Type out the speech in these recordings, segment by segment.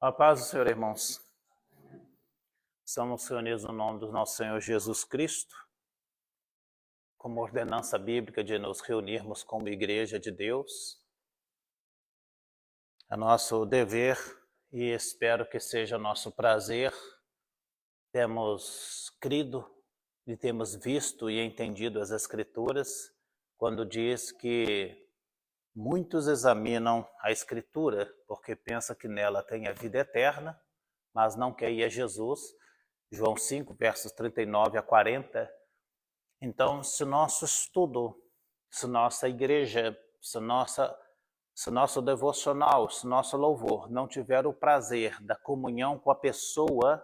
A paz do Senhor, irmãos. Estamos reunidos no nome do nosso Senhor Jesus Cristo, como ordenança bíblica de nos reunirmos como igreja de Deus. É nosso dever e espero que seja nosso prazer. Temos crido e temos visto e entendido as Escrituras quando diz que muitos examinam a Escritura porque pensam que nela tem a vida eterna, mas não quer ir a Jesus. João 5, versos 39 a 40. Então, se nosso estudo, se nossa igreja, se nosso devocional, se nosso louvor não tiver o prazer da comunhão com a pessoa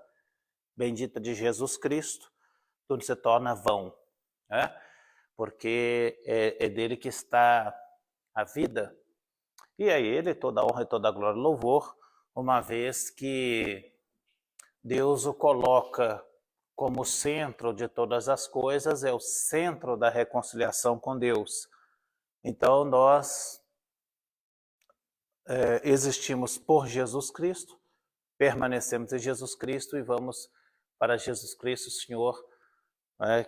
bendita de Jesus Cristo, tudo se torna vão, né? Porque é dele que está a vida. E a ele toda a honra e toda a glória e louvor, uma vez que Deus o coloca como centro de todas as coisas, é o centro da reconciliação com Deus. Então nós existimos por Jesus Cristo, permanecemos em Jesus Cristo e vamos para Jesus Cristo, Senhor,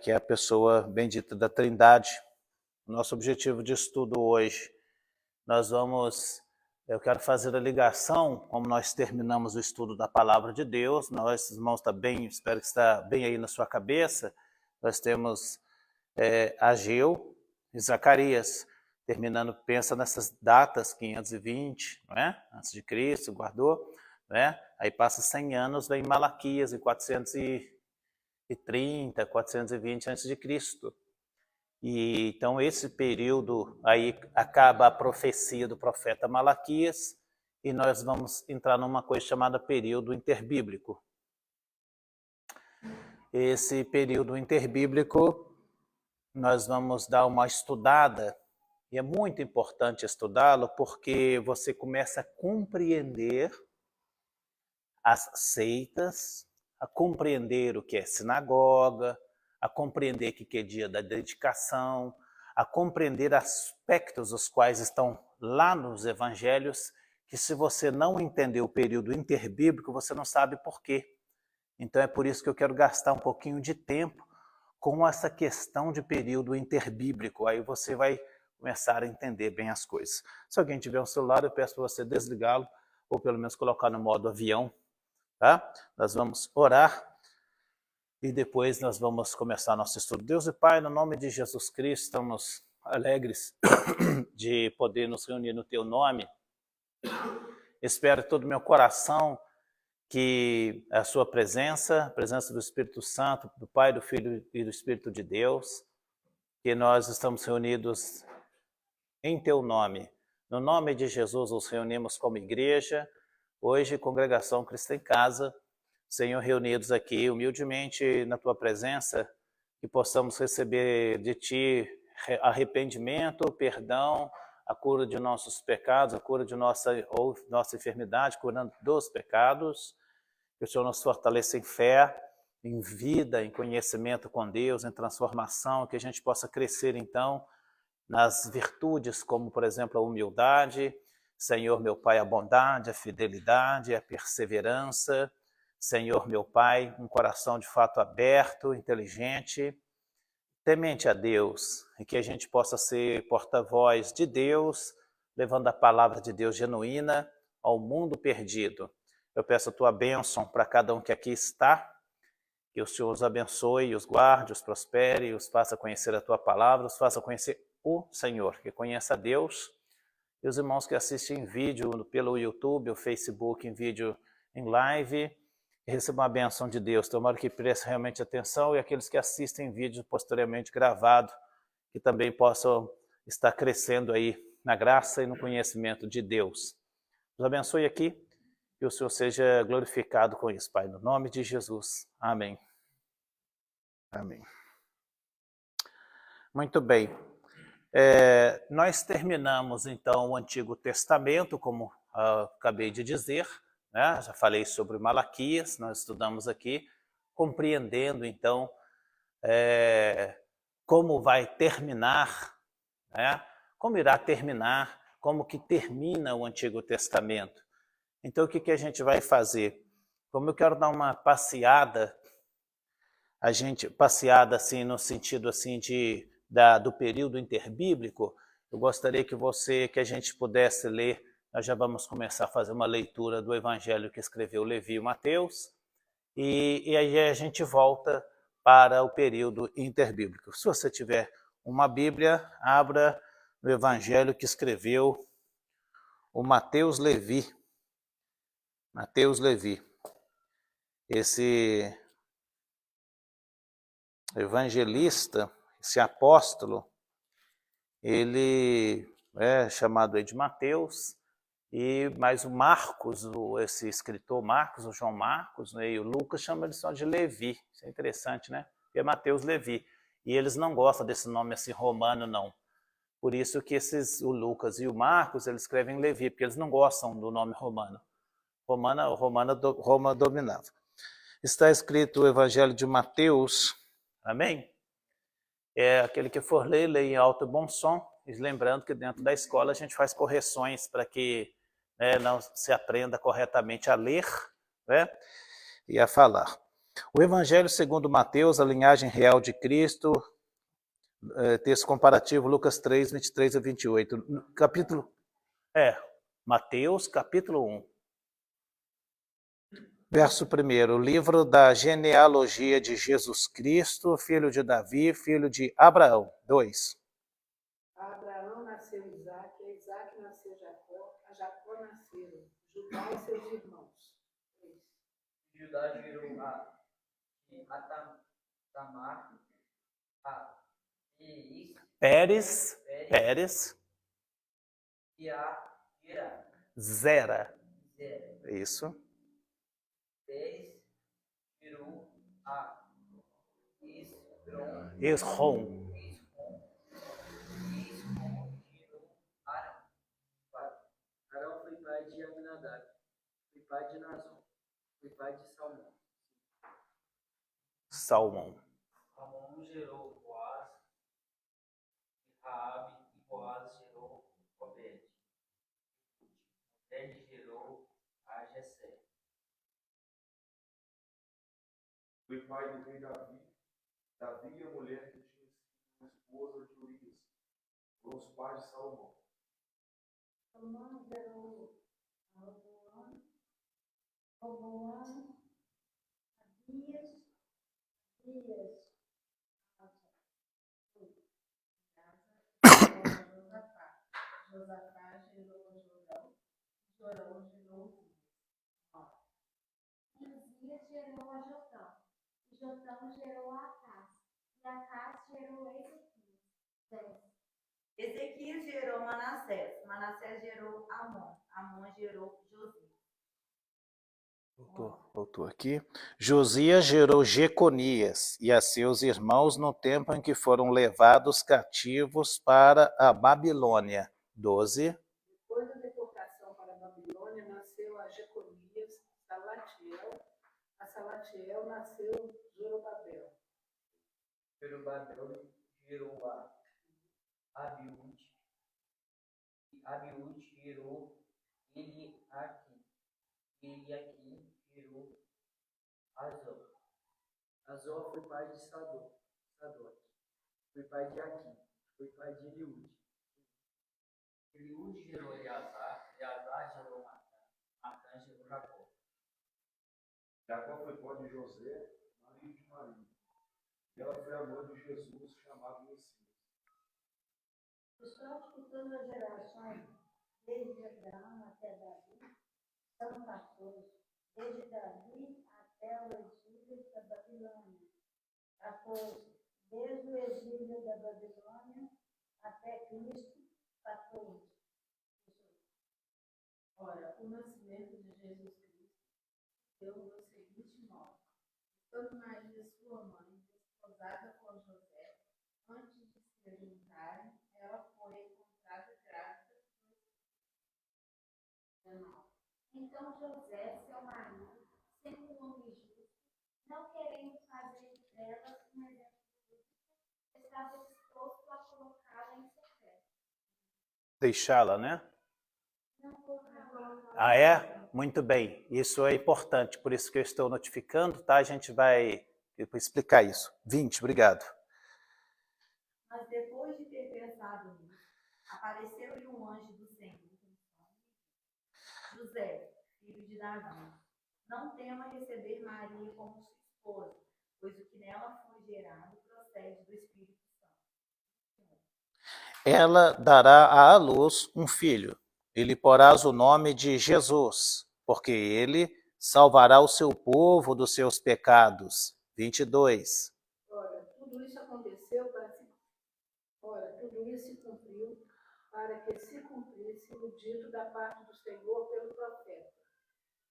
que é a pessoa bendita da Trindade. Nosso objetivo de estudo hoje, eu quero fazer a ligação, como nós terminamos o estudo da Palavra de Deus, nós, irmãos, está bem, espero que está bem aí na sua cabeça, nós temos Ageu e Zacarias, terminando, pensa nessas datas, 520, não é? Antes de Cristo, guardou, né? Aí passa 100 anos, vem Malaquias, em 430, 420 antes de Cristo. E então esse período aí acaba a profecia do profeta Malaquias e nós vamos entrar numa coisa chamada período interbíblico. Esse período interbíblico nós vamos dar uma estudada e é muito importante estudá-lo porque você começa a compreender as seitas, a compreender o que é sinagoga, a compreender o que é dia da dedicação, a compreender aspectos os quais estão lá nos evangelhos, que se você não entender o período interbíblico, você não sabe por quê. Então é por isso que eu quero gastar um pouquinho de tempo com essa questão de período interbíblico. Aí você vai começar a entender bem as coisas. Se alguém tiver um celular, eu peço para você desligá-lo, ou pelo menos colocar no modo avião, tá? Nós vamos orar e depois nós vamos começar nosso estudo. Deus e Pai, no nome de Jesus Cristo, estamos alegres de poder nos reunir no Teu nome. Espero de todo o meu coração que a Sua presença, a presença do Espírito Santo, do Pai, do Filho e do Espírito de Deus, que nós estamos reunidos em Teu nome. No nome de Jesus, nos reunimos como igreja, hoje, Congregação Cristo em Casa, Senhor, reunidos aqui humildemente na Tua presença, que possamos receber de Ti arrependimento, perdão, a cura de nossos pecados, a cura de nossa enfermidade, curando dos pecados, que o Senhor nos fortaleça em fé, em vida, em conhecimento com Deus, em transformação, que a gente possa crescer então nas virtudes, como por exemplo a humildade, Senhor meu Pai, a bondade, a fidelidade, a perseverança, Senhor meu Pai, um coração de fato aberto, inteligente, temente a Deus, e que a gente possa ser porta-voz de Deus, levando a palavra de Deus genuína ao mundo perdido. Eu peço a Tua bênção para cada um que aqui está, que o Senhor os abençoe, os guarde, os prospere, os faça conhecer a Tua palavra, os faça conhecer o Senhor, que conheça a Deus. E os irmãos que assistem em vídeo pelo YouTube, o Facebook, em vídeo em live, recebam a bênção de Deus. Tomara que prestem realmente atenção e aqueles que assistem vídeo posteriormente gravado, que também possam estar crescendo aí na graça e no conhecimento de Deus. Os abençoe aqui e o Senhor seja glorificado com isso, Pai, no nome de Jesus. Amém. Amém. Muito bem. Nós terminamos, então, o Antigo Testamento, como acabei de dizer, né? Já falei sobre Malaquias, nós estudamos aqui, compreendendo, então, como vai terminar, né? Como irá terminar, como que termina o Antigo Testamento. Então, o que a gente vai fazer? Como eu quero dar uma passeada, passeada assim no sentido assim do período interbíblico, eu gostaria que a gente pudesse ler, nós já vamos começar a fazer uma leitura do evangelho que escreveu Levi e Mateus, e aí a gente volta para o período interbíblico. Se você tiver uma Bíblia, abra no evangelho que escreveu o Mateus Levi. Mateus Levi. Esse evangelista, esse apóstolo, ele é chamado de Mateus, mas o Marcos, esse escritor Marcos, o João Marcos, né, e o Lucas chamam ele só de Levi. Isso é interessante, né? Porque é Mateus Levi. E eles não gostam desse nome assim romano, não. Por isso que o Lucas e o Marcos, eles escrevem Levi, porque eles não gostam do nome romano. Roma dominava. Está escrito o Evangelho de Mateus, amém? Aquele que for ler, lê em alto e bom som, e lembrando que dentro da escola a gente faz correções para que não se aprenda corretamente a ler, né, e a falar. O Evangelho segundo Mateus, a linhagem real de Cristo, texto comparativo, Lucas 3, 23 a 28. Mateus, capítulo 1. Verso 1, livro da genealogia de Jesus Cristo, filho de Davi, filho de Abraão. 2. A Abraão nasceu Isaque, a Isaque nasceu Jacó, a Jacó nasceram Judá e seus irmãos. 3. Judá gerou a Tamar, a Pérez, e a Zera. Isso. Pérez gerou a Esrom. Esrom gerou Arão. Arão foi pai de Aminadab, foi pai de Nazon, foi pai de Salmão. Salmão gerou Boaz e Raabe, e Boaz gerou Obed. Obed gerou a Jessé. Foi pai do rei Davi. Davi e a mulher que tinha sido esposa de Urias. Foram os pais de Salomão. Salomão gerou Roboão, Abias, Josafá gerou Jorão gerou Uzias gerou a Jotão, e Jotão gerou a Acás, e Acás gerou Ezequias. Ezequias gerou Manassés, Manassés gerou Amon, Amon gerou Josias. Voltou aqui. Josias gerou Jeconias e a seus irmãos no tempo em que foram levados cativos para a Babilônia. 12. Depois da deportação para a Babilônia, nasceu a Jeconias, a Salatiel nasceu Zorobabel. Zorobabel gerou a Abiúde, e Abiúde gerou Eliaquim, Eliaquim gerou Azor. Azor foi pai de Sadoc, foi pai de Aquim, foi pai de Eliúde. Eliúde gerou Eleazar, Eleazar gerou Matã gerou Jacó. Jacó foi pai de José, marido de Maria. E ela foi a mãe de Jesus, chamado Messias. Os santos de todas as gerações, desde Abraão até Davi, são 14. Desde Davi até o exílio da Babilônia. 14. Desde o exílio da Babilônia até Cristo, 14. Ora, o nascimento de Jesus Cristo deu no seguinte modo. Quando Maria, sua mãe, desposada com José, antes de se juntarem, ela foi encontrada grávida do Espírito. Então José, seu marido, sendo um homem justo, não querendo fazer dela uma exemplo justo, estava disposto a colocá-la em secreto. Deixá-la, né? Não colocá-la. Ah, é? Muito bem, isso é importante, por isso que eu estou notificando, tá? A gente vai explicar isso. 20, obrigado. Mas depois de ter pensado nisso, apareceu-lhe um anjo do Senhor. José, filho de Davi, não tema receber Maria como sua esposa, pois o que nela foi gerado procede do Espírito Santo. Ela dará à luz um filho, e lhe porás o nome de Jesus, porque ele salvará o seu povo dos seus pecados. 22. Ora, tudo isso aconteceu tudo isso se cumpriu para que se cumprisse o dito da parte do Senhor pelo profeta.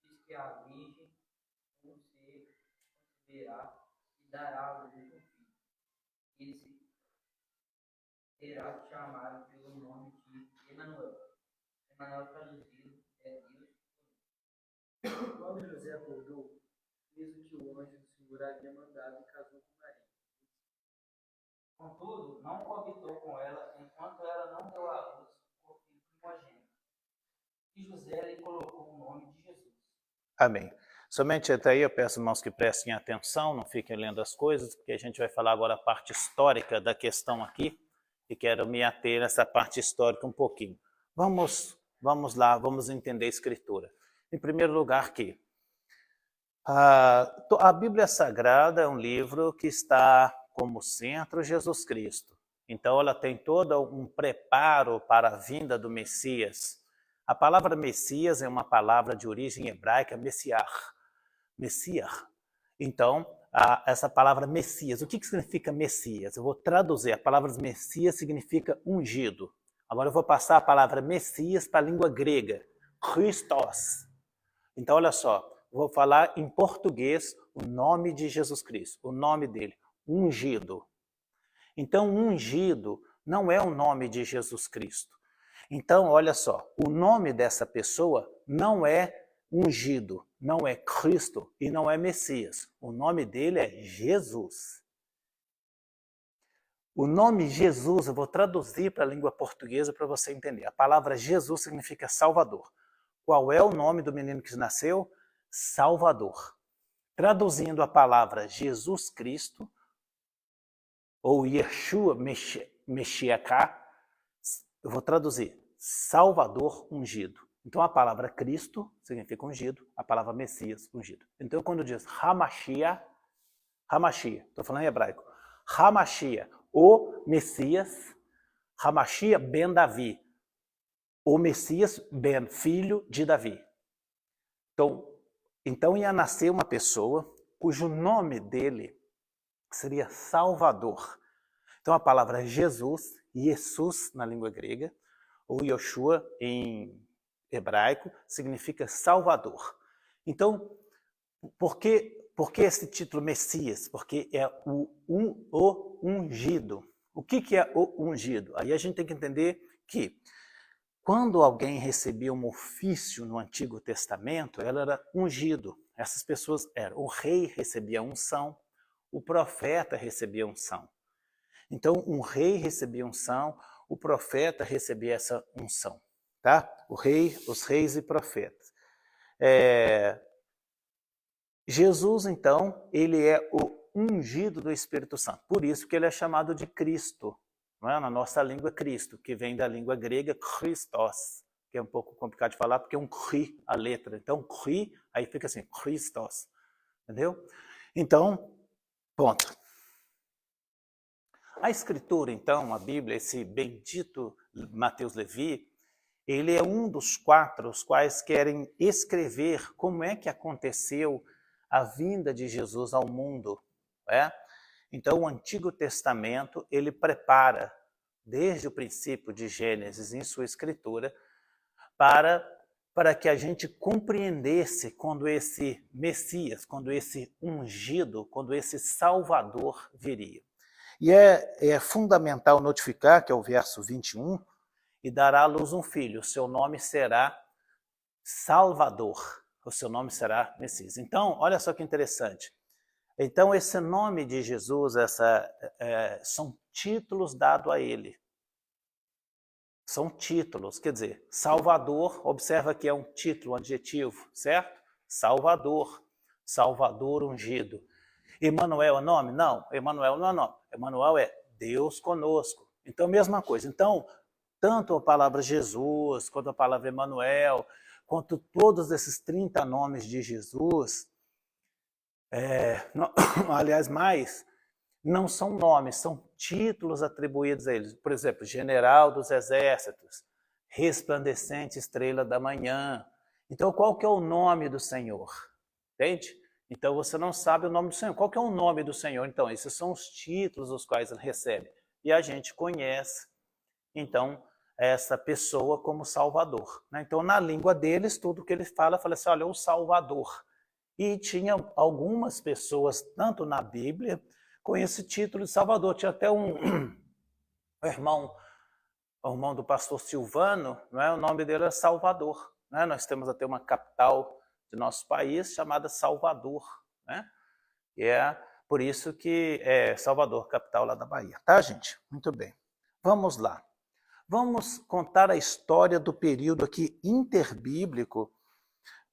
Diz que a virgem conceberá e dará à luz um filho. Ele será chamado pelo nome de Emanuel. Emanuel traduzido é Deus. Quando José acordou, fez o que o anjo do Senhor havia mandado e casou com Maria. Contudo, não coabitou com ela enquanto ela não deu à luz o filho primogênito. E José lhe colocou o nome de Jesus. Amém. Somente até aí eu peço, irmãos, que prestem atenção, não fiquem lendo as coisas, porque a gente vai falar agora a parte histórica da questão aqui, e quero me ater nessa parte histórica um pouquinho. Vamos lá, vamos entender a Escritura. Em primeiro lugar, que a Bíblia Sagrada é um livro que está como centro Jesus Cristo. Então ela tem todo um preparo para a vinda do Messias. A palavra Messias é uma palavra de origem hebraica, Messiar. Então, essa palavra Messias, o que significa Messias? Eu vou traduzir, a palavra Messias significa ungido. Agora eu vou passar a palavra Messias para a língua grega, Christos. Então, olha só, vou falar em português o nome de Jesus Cristo, o nome dele, ungido. Então, ungido não é o nome de Jesus Cristo. Então, olha só, o nome dessa pessoa não é ungido, não é Cristo e não é Messias. O nome dele é Jesus. O nome Jesus, eu vou traduzir para a língua portuguesa para você entender. A palavra Jesus significa Salvador. Qual é o nome do menino que nasceu? Salvador. Traduzindo a palavra Jesus Cristo, ou Yeshua Meshiachá, eu vou traduzir Salvador ungido. Então a palavra Cristo significa ungido, a palavra Messias ungido. Então quando diz Hamashia, estou falando em hebraico, Hamashia, o Messias, Hamashia ben Davi, o Messias ben, filho de Davi. Então ia nascer uma pessoa cujo nome dele seria Salvador. Então a palavra Jesus, Jesus na língua grega, ou Yoshua em hebraico, significa Salvador. Então, por que esse título Messias? Porque é o ungido. O que é o ungido? Aí a gente tem que entender que quando alguém recebia um ofício no Antigo Testamento, ela era ungido. Essas pessoas eram. O rei recebia unção, o profeta recebia unção. Então, um rei recebia unção, o profeta recebia essa unção. Tá? Os reis e profetas. Jesus, então, ele é o ungido do Espírito Santo. Por isso que ele é chamado de Cristo. Não é? Na nossa língua, Cristo, que vem da língua grega Christos, que é um pouco complicado de falar, porque é um cri, a letra. Então, cri, aí fica assim, Christos. Entendeu? Então, ponto. A Escritura, então, a Bíblia, esse bendito Mateus Levi, ele é um dos 4 os quais querem escrever como é que aconteceu a vinda de Jesus ao mundo. Então, o Antigo Testamento, ele prepara, desde o princípio de Gênesis, em sua escritura, para que a gente compreendesse quando esse Messias, quando esse ungido, quando esse Salvador viria. E é fundamental notificar, que é o verso 21, e dará à luz um filho, o seu nome será Salvador, o seu nome será Messias. Então, olha só que interessante. Então, esse nome de Jesus, são títulos dados a ele. São títulos, quer dizer, Salvador, observa que é um título, um adjetivo, certo? Salvador, Salvador ungido. Emanuel é nome? Não, Emanuel não é nome. Emanuel é Deus conosco. Então, mesma coisa. Então, tanto a palavra Jesus, quanto a palavra Emanuel, quanto todos esses 30 nomes de Jesus, aliás, mais, não são nomes, são títulos atribuídos a eles. Por exemplo, general dos exércitos, resplandecente estrela da manhã. Então, qual que é o nome do Senhor? Entende? Então, você não sabe o nome do Senhor. Qual que é o nome do Senhor? Então, esses são os títulos os quais ele recebe. E a gente conhece, então, essa pessoa como Salvador. Então, na língua deles, tudo que ele fala assim, olha, o Salvador. E tinha algumas pessoas, tanto na Bíblia, com esse título de Salvador. Tinha até um irmão do pastor Silvano, não é? O nome dele era Salvador. Né? Nós temos até uma capital de nosso país chamada Salvador. Né? E é por isso que é Salvador, capital lá da Bahia. Tá, gente? Muito bem. Vamos lá. Vamos contar a história do período aqui interbíblico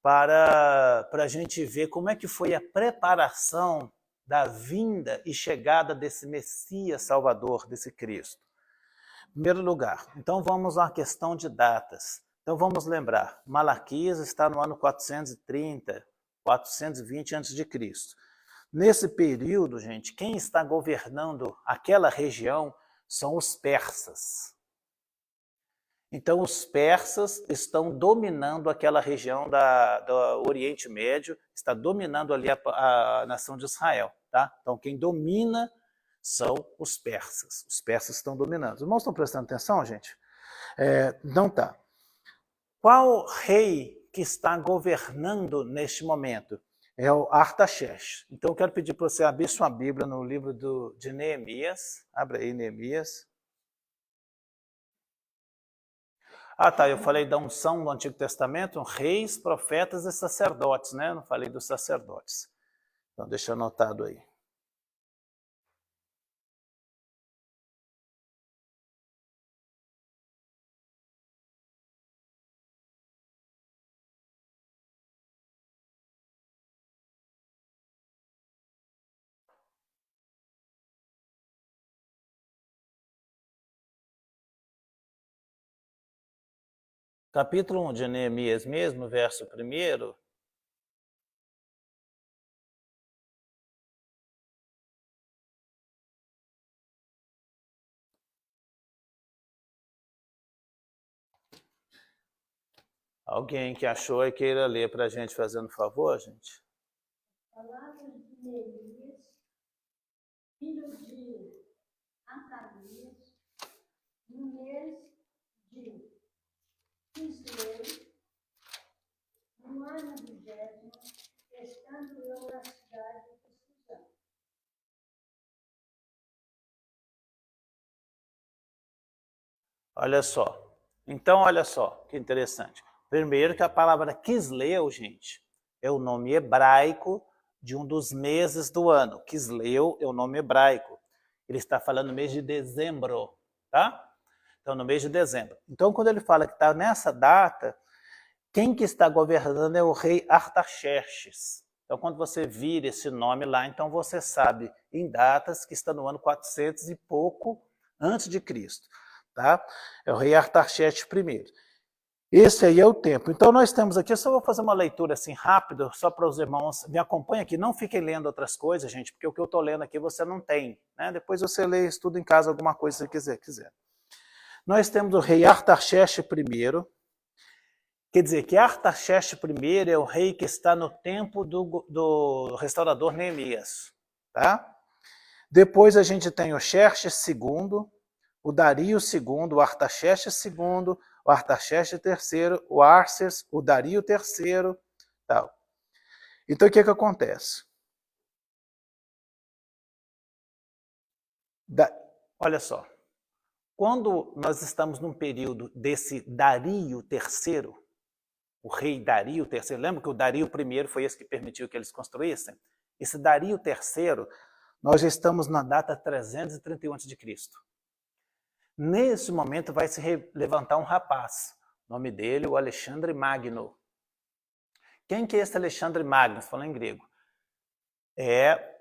para a gente ver como é que foi a preparação da vinda e chegada desse Messias Salvador, desse Cristo. Em primeiro lugar, então vamos à questão de datas. Então vamos lembrar, Malaquias está no ano 430, 420 a.C. Nesse período, gente, quem está governando aquela região são os persas. Então, os persas estão dominando aquela região do Oriente Médio, está dominando ali a nação de Israel. Tá? Então, quem domina são os persas. Os persas estão dominando. Os irmãos estão prestando atenção, gente? Não tá. Qual rei que está governando neste momento? É o Artaxerxes. Então, eu quero pedir para você abrir sua Bíblia no livro de Neemias. Abre aí, Neemias. Ah, tá, eu falei da unção do Antigo Testamento, reis, profetas e sacerdotes, né? Não falei dos sacerdotes. Então, deixa anotado aí. Capítulo 1 de Neemias mesmo, verso 1. Alguém que achou e queira ler para a gente, fazendo favor, gente? Palavras de Neemias, filho de Ananias, no mês de Quisleu, no ano 20º, estando eu na cidade de Suzã. Olha só. Então, olha só, que interessante. Primeiro que a palavra Quisleu, gente, é o nome hebraico de um dos meses do ano. Quisleu é o nome hebraico. Ele está falando no mês de dezembro, tá? Então, no mês de dezembro. Então, quando ele fala que está nessa data, quem que está governando é o rei Artaxerxes. Então, quando você vira esse nome lá, então você sabe em datas que está no ano 400 e pouco antes de Cristo. Tá? É o rei Artaxerxes I. Esse aí é o tempo. Então, nós temos aqui, eu só vou fazer uma leitura assim rápida, só para os irmãos, me acompanhem aqui, não fiquem lendo outras coisas, gente, porque o que eu estou lendo aqui você não tem. Né? Depois você lê, estuda em casa alguma coisa se quiser. Nós temos o rei Artaxerxes I, quer dizer que Artaxerxes I é o rei que está no tempo do restaurador Neemias. Tá? Depois a gente tem o Xerxes II, o Dario II, o Artaxerxes II, o Artaxerxes III, o Arces, o Dario III, tal. Então, o que acontece? Olha só, quando nós estamos num período desse Dario III, o rei Dario III, lembra que o Dario I foi esse que permitiu que eles construíssem? Esse Dario III, nós já estamos na data 331 a.C. Nesse momento vai se levantar um rapaz. O nome dele é o Alexandre Magno. Quem que é esse Alexandre Magno? Falando em grego. É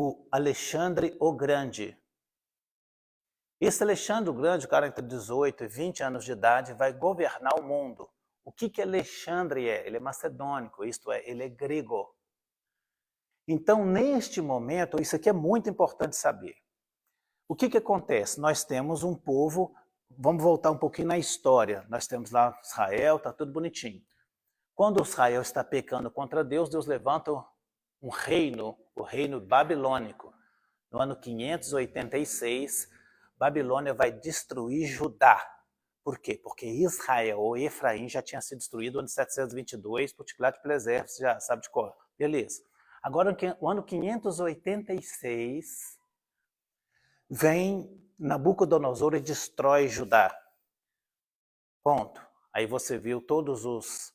o Alexandre o Grande. Esse Alexandre o Grande, o cara entre 18 e 20 anos de idade, vai governar o mundo. O que Alexandre é? Ele é macedônico, isto é, ele é grego. Então, neste momento, isso aqui é muito importante saber. O que acontece? Nós temos um povo, vamos voltar um pouquinho na história. Nós temos lá Israel, está tudo bonitinho. Quando Israel está pecando contra Deus, Deus levanta um reino, o reino babilônico. No ano 586, Babilônia vai destruir Judá. Por quê? Porque Israel, ou Efraim, já tinha sido destruído no ano 722 por Tiglat-Pileser, você já sabe de cor. Beleza. Agora, no ano 586, vem Nabucodonosor e destrói Judá. Ponto. Aí você viu todos os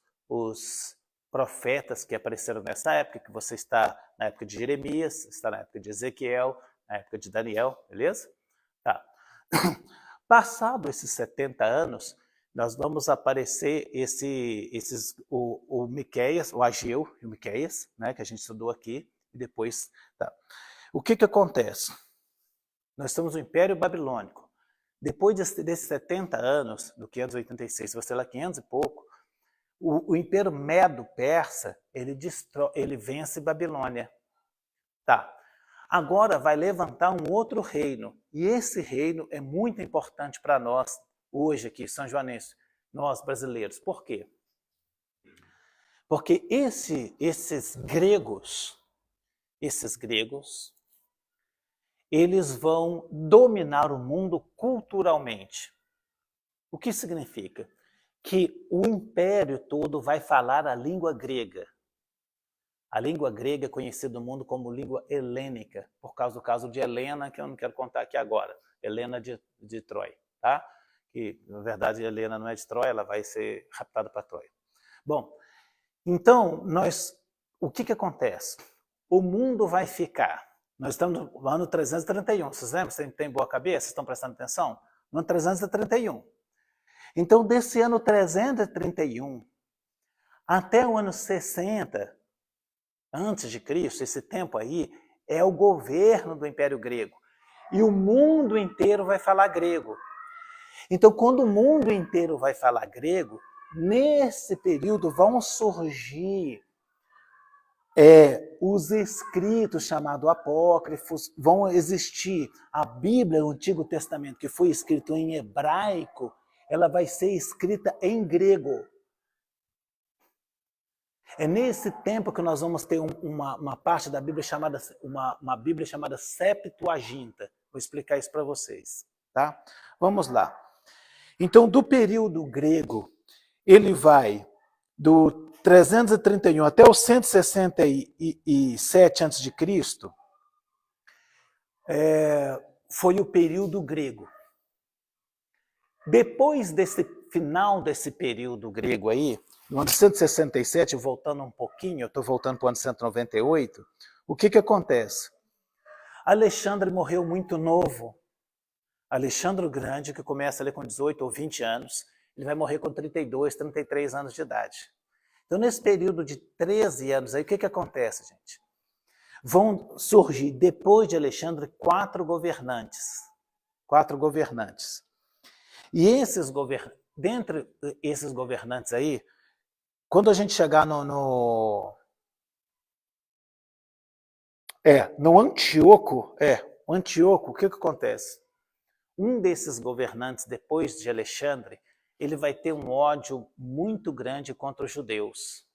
profetas que apareceram nessa época, que você está na época de Jeremias, está na época de Ezequiel, na época de Daniel, beleza? Tá. Passado esses 70 anos, nós vamos aparecer o Miqueias, o Ageu e o Miqueias, né, que a gente estudou aqui, e depois... Tá. O que acontece? Nós estamos no Império Babilônico. Depois desses 70 anos, do 586, se você lá 500 e pouco, o Império Medo-Persa, ele vence Babilônia. Tá. Agora vai levantar um outro reino. E esse reino é muito importante para nós, hoje aqui, São Joanense, nós brasileiros. Por quê? Porque esses gregos, eles vão dominar o mundo culturalmente. O que significa? Que o império todo vai falar a língua grega. A língua grega é conhecida no mundo como língua helênica, por causa do caso de Helena, que eu não quero contar aqui agora. Helena de Troia, tá? Que, na verdade, Helena não é de Troia, ela vai ser raptada para Troia. Bom, então, o que acontece? O mundo vai ficar... Nós estamos no ano 331, vocês lembram? Vocês têm boa cabeça? Vocês estão prestando atenção? No ano 331. Então, desse ano 331 até o ano 60... antes de Cristo, esse tempo aí, é o governo do Império Grego. E o mundo inteiro vai falar grego. Então, quando o mundo inteiro vai falar grego, nesse período vão surgir os escritos chamados apócrifos, vão existir a Bíblia, o Antigo Testamento, que foi escrito em hebraico, ela vai ser escrita em grego. É nesse tempo que nós vamos ter uma parte da Bíblia chamada, uma Bíblia chamada Septuaginta. Vou explicar isso para vocês, tá? Vamos lá. Então, do período grego, ele vai do 331 até o 167 a.C., foi o período grego. Depois desse final desse período grego aí, no ano 167, voltando um pouquinho, eu estou voltando para o ano 198, o que acontece? Alexandre morreu muito novo. Alexandre o Grande, que começa ali com 18 ou 20 anos, ele vai morrer com 32, 33 anos de idade. Então, nesse período de 13 anos aí, o que acontece, gente? Vão surgir, depois de Alexandre, 4 governantes. 4 governantes. E dentre esses governantes aí, quando a gente chegar no Antíoco, o que acontece? Um desses governantes, depois de Alexandre, ele vai ter um ódio muito grande contra os judeus.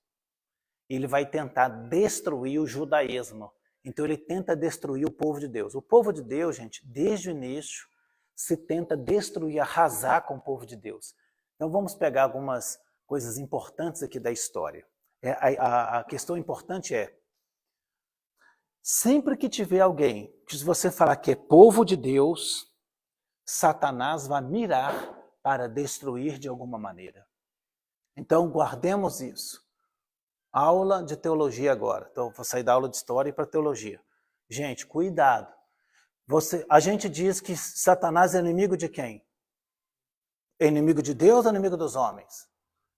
Ele vai tentar destruir o judaísmo. Então ele tenta destruir o povo de Deus. O povo de Deus, gente, desde o início, se tenta destruir, arrasar com o povo de Deus. Então vamos pegar algumas coisas importantes aqui da história. A questão importante é, sempre que tiver alguém que você falar que é povo de Deus, Satanás vai mirar para destruir de alguma maneira. Então guardemos isso. Aula de teologia agora. Então vou sair da aula de história e para teologia. Gente, cuidado. A gente diz que Satanás é inimigo de quem? É inimigo de Deus ou inimigo dos homens?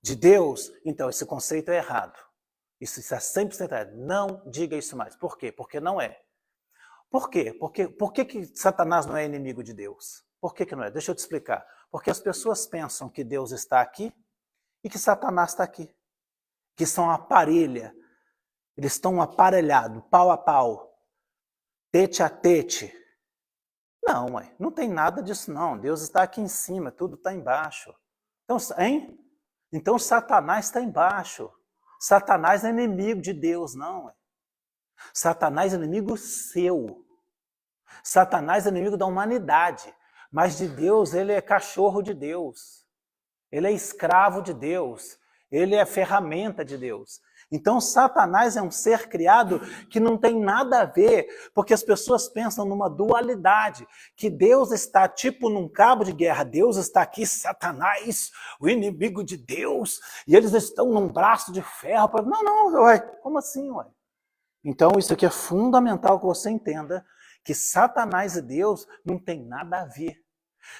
De Deus? Então, esse conceito é errado. Isso está 100% errado. Não diga isso mais. Por quê? Porque não é. Por quê? Por que Satanás não é inimigo de Deus? Por que não é? Deixa eu te explicar. Porque as pessoas pensam que Deus está aqui e que Satanás está aqui. Que são uma parelha. Eles estão aparelhados, pau a pau, tete a tete. Não, mãe, não tem nada disso não. Deus está aqui em cima, tudo está embaixo. Então, hein? Então Satanás está embaixo. Satanás é inimigo de Deus, não. Mãe. Satanás é inimigo seu. Satanás é inimigo da humanidade. Mas de Deus, ele é cachorro de Deus. Ele é escravo de Deus. Ele é ferramenta de Deus. Então, Satanás é um ser criado que não tem nada a ver, porque as pessoas pensam numa dualidade, que Deus está tipo num cabo de guerra, Deus está aqui, Satanás, o inimigo de Deus, e eles estão num braço de ferro. Não, ué, como assim, ué? Então, isso aqui é fundamental que você entenda, que Satanás e Deus não tem nada a ver.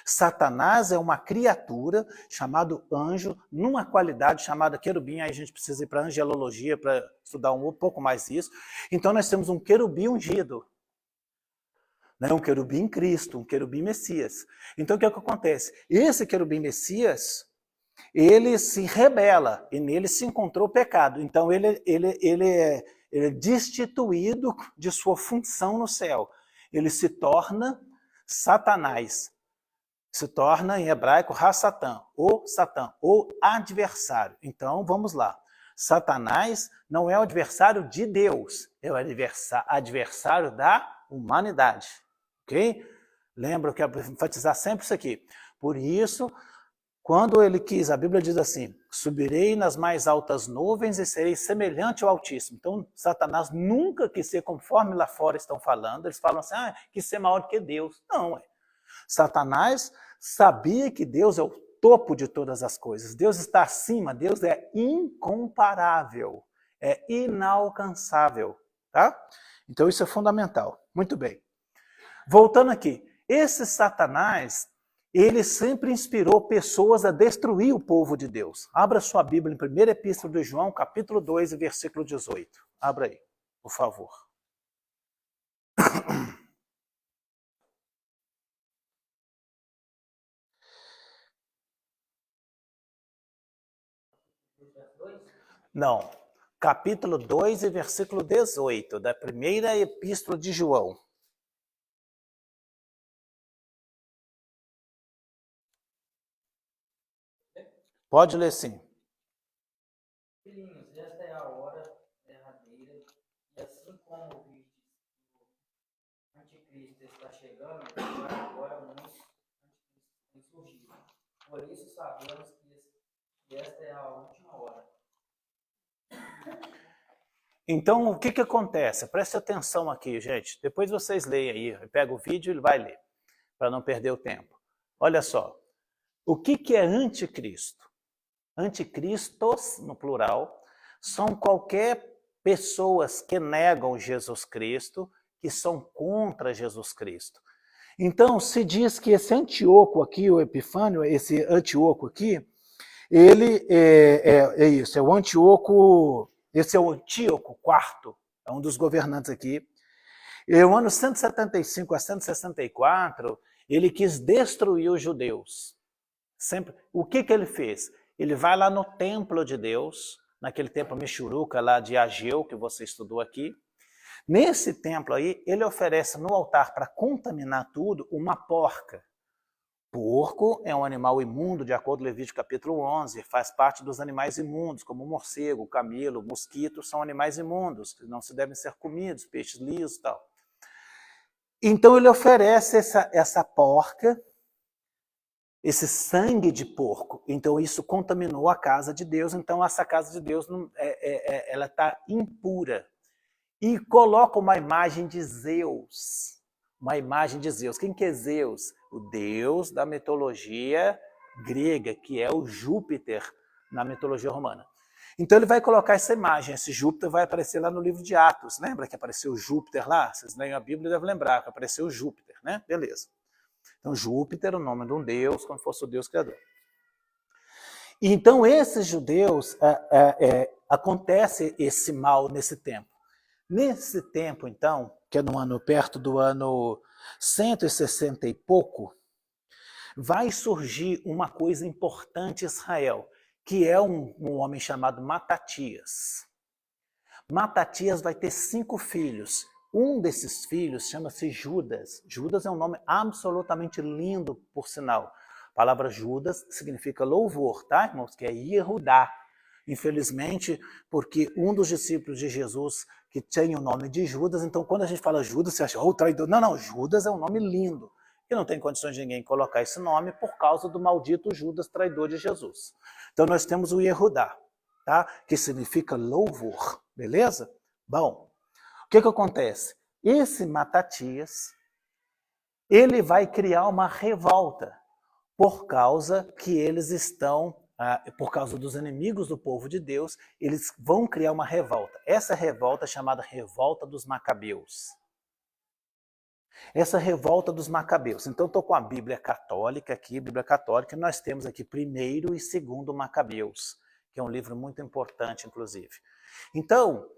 Satanás é uma criatura chamado anjo, numa qualidade chamada querubim. Aí a gente precisa ir para a angelologia para estudar um pouco mais isso. Então nós temos um querubim ungido, né? Um querubim Cristo, um querubim Messias. Então o que é que acontece? Esse querubim Messias, ele se rebela e nele se encontrou pecado. Então ele é destituído de sua função no céu. Ele se torna Satanás. Se torna, em hebraico, Ha-Satã, ou adversário. Então, vamos lá. Satanás não é o adversário de Deus, é o adversário da humanidade. Ok? Lembra que eu quero enfatizar sempre isso aqui. Por isso, quando ele quis, a Bíblia diz assim, subirei nas mais altas nuvens e serei semelhante ao Altíssimo. Então, Satanás nunca quis ser conforme lá fora estão falando. Eles falam assim, quis ser maior do que Deus. Não, Satanás sabia que Deus é o topo de todas as coisas. Deus está acima, Deus é incomparável, é inalcançável, tá? Então isso é fundamental. Muito bem. Voltando aqui, esse Satanás, ele sempre inspirou pessoas a destruir o povo de Deus. Abra sua Bíblia em 1ª Epístola de João, capítulo 2, versículo 18. Abra aí, por favor. Não, capítulo 2 e versículo 18, da 1ª Epístola de João. Pode ler sim. Filhinhos, esta é a hora derradeira, e assim como vistes o anticristo está chegando, agora muitos anticristos têm surgido. Por isso sabemos que esta é a última hora. Então, o que acontece? Preste atenção aqui, gente. Depois vocês leem aí. Pega o vídeo e vai ler, para não perder o tempo. Olha só. O que é anticristo? Anticristos, no plural, são qualquer pessoas que negam Jesus Cristo, que são contra Jesus Cristo. Então, se diz que esse Antíoco aqui, o Epifânio, esse Antíoco aqui, ele é isso, é o Antíoco, esse é o Antíoco IV, é um dos governantes aqui. E no ano 175 a 164, ele quis destruir os judeus. Sempre. O que ele fez? Ele vai lá no templo de Deus, naquele templo Michuruca lá de Ageu, que você estudou aqui. Nesse templo aí, ele oferece no altar para contaminar tudo uma porca. Porco é um animal imundo, de acordo com Levítico capítulo 11, faz parte dos animais imundos, como o morcego, o camelo, o mosquito, são animais imundos, que não se devem ser comidos, peixes lisos e tal. Então ele oferece essa porca, esse sangue de porco. Então isso contaminou a casa de Deus, então essa casa de Deus ela está impura. E coloca uma imagem de Zeus. Uma imagem de Zeus. Quem que é Zeus? O deus da mitologia grega, que é o Júpiter na mitologia romana. Então ele vai colocar essa imagem, esse Júpiter vai aparecer lá no livro de Atos. Lembra que apareceu o Júpiter lá? Vocês leem a Bíblia e devem lembrar que apareceu o Júpiter, né? Beleza. Então Júpiter é o nome de um deus, como se fosse o deus criador. Então, esses judeus, acontece esse mal nesse tempo. Nesse tempo, então, que é no ano perto do ano 160 e pouco, vai surgir uma coisa importante em Israel, que é um homem chamado Matatias. Matatias vai ter 5 filhos. Um desses filhos chama-se Judas. Judas é um nome absolutamente lindo, por sinal. A palavra Judas significa louvor, tá, irmãos? Que é Yehudá. Infelizmente, porque um dos discípulos de Jesus que tem o nome de Judas, então quando a gente fala Judas, você acha, oh, traidor. Não, não, Judas é um nome lindo. E não tem condições de ninguém colocar esse nome por causa do maldito Judas, traidor de Jesus. Então nós temos o Yehudá, tá? Que significa louvor, beleza? Bom, o que acontece? Esse Matatias, ele vai criar uma revolta por causa que eles estão, por causa dos inimigos do povo de Deus, eles vão criar uma revolta. Essa revolta é chamada Revolta dos Macabeus. Essa revolta dos Macabeus. Então, estou com a Bíblia Católica aqui, Bíblia Católica, nós temos aqui 1º e 2º Macabeus, que é um livro muito importante, inclusive. Então,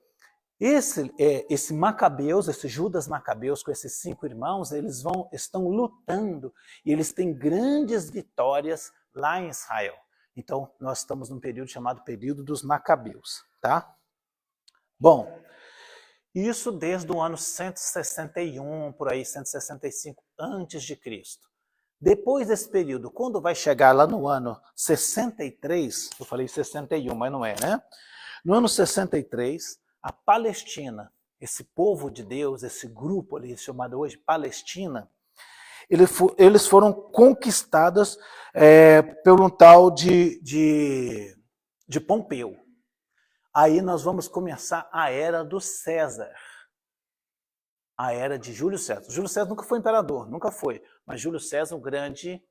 esse Macabeus, esse Judas Macabeus, com esses 5 irmãos, eles estão lutando e eles têm grandes vitórias lá em Israel. Então, nós estamos num período chamado período dos Macabeus, tá? Bom, isso desde o ano 161, por aí, 165 antes de Cristo. Depois desse período, quando vai chegar lá no ano 63, eu falei 61, mas não é, né? No ano 63, a Palestina, esse povo de Deus, esse grupo ali chamado hoje Palestina, eles foram conquistados por um tal de Pompeu. Aí nós vamos começar a era do César. A era de Júlio César. Júlio César nunca foi imperador, nunca foi. Mas Júlio César, um grande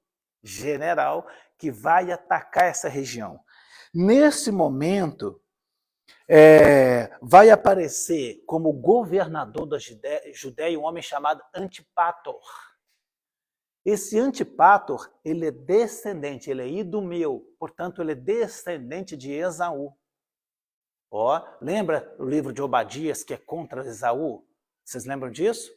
general que vai atacar essa região. Nesse momento, vai aparecer como governador da Judéia um homem chamado Antipator. Esse Antipator, ele é descendente, ele é idumeu, portanto, ele é descendente de Esaú. Lembra o livro de Obadias, que é contra Esaú? Vocês lembram disso?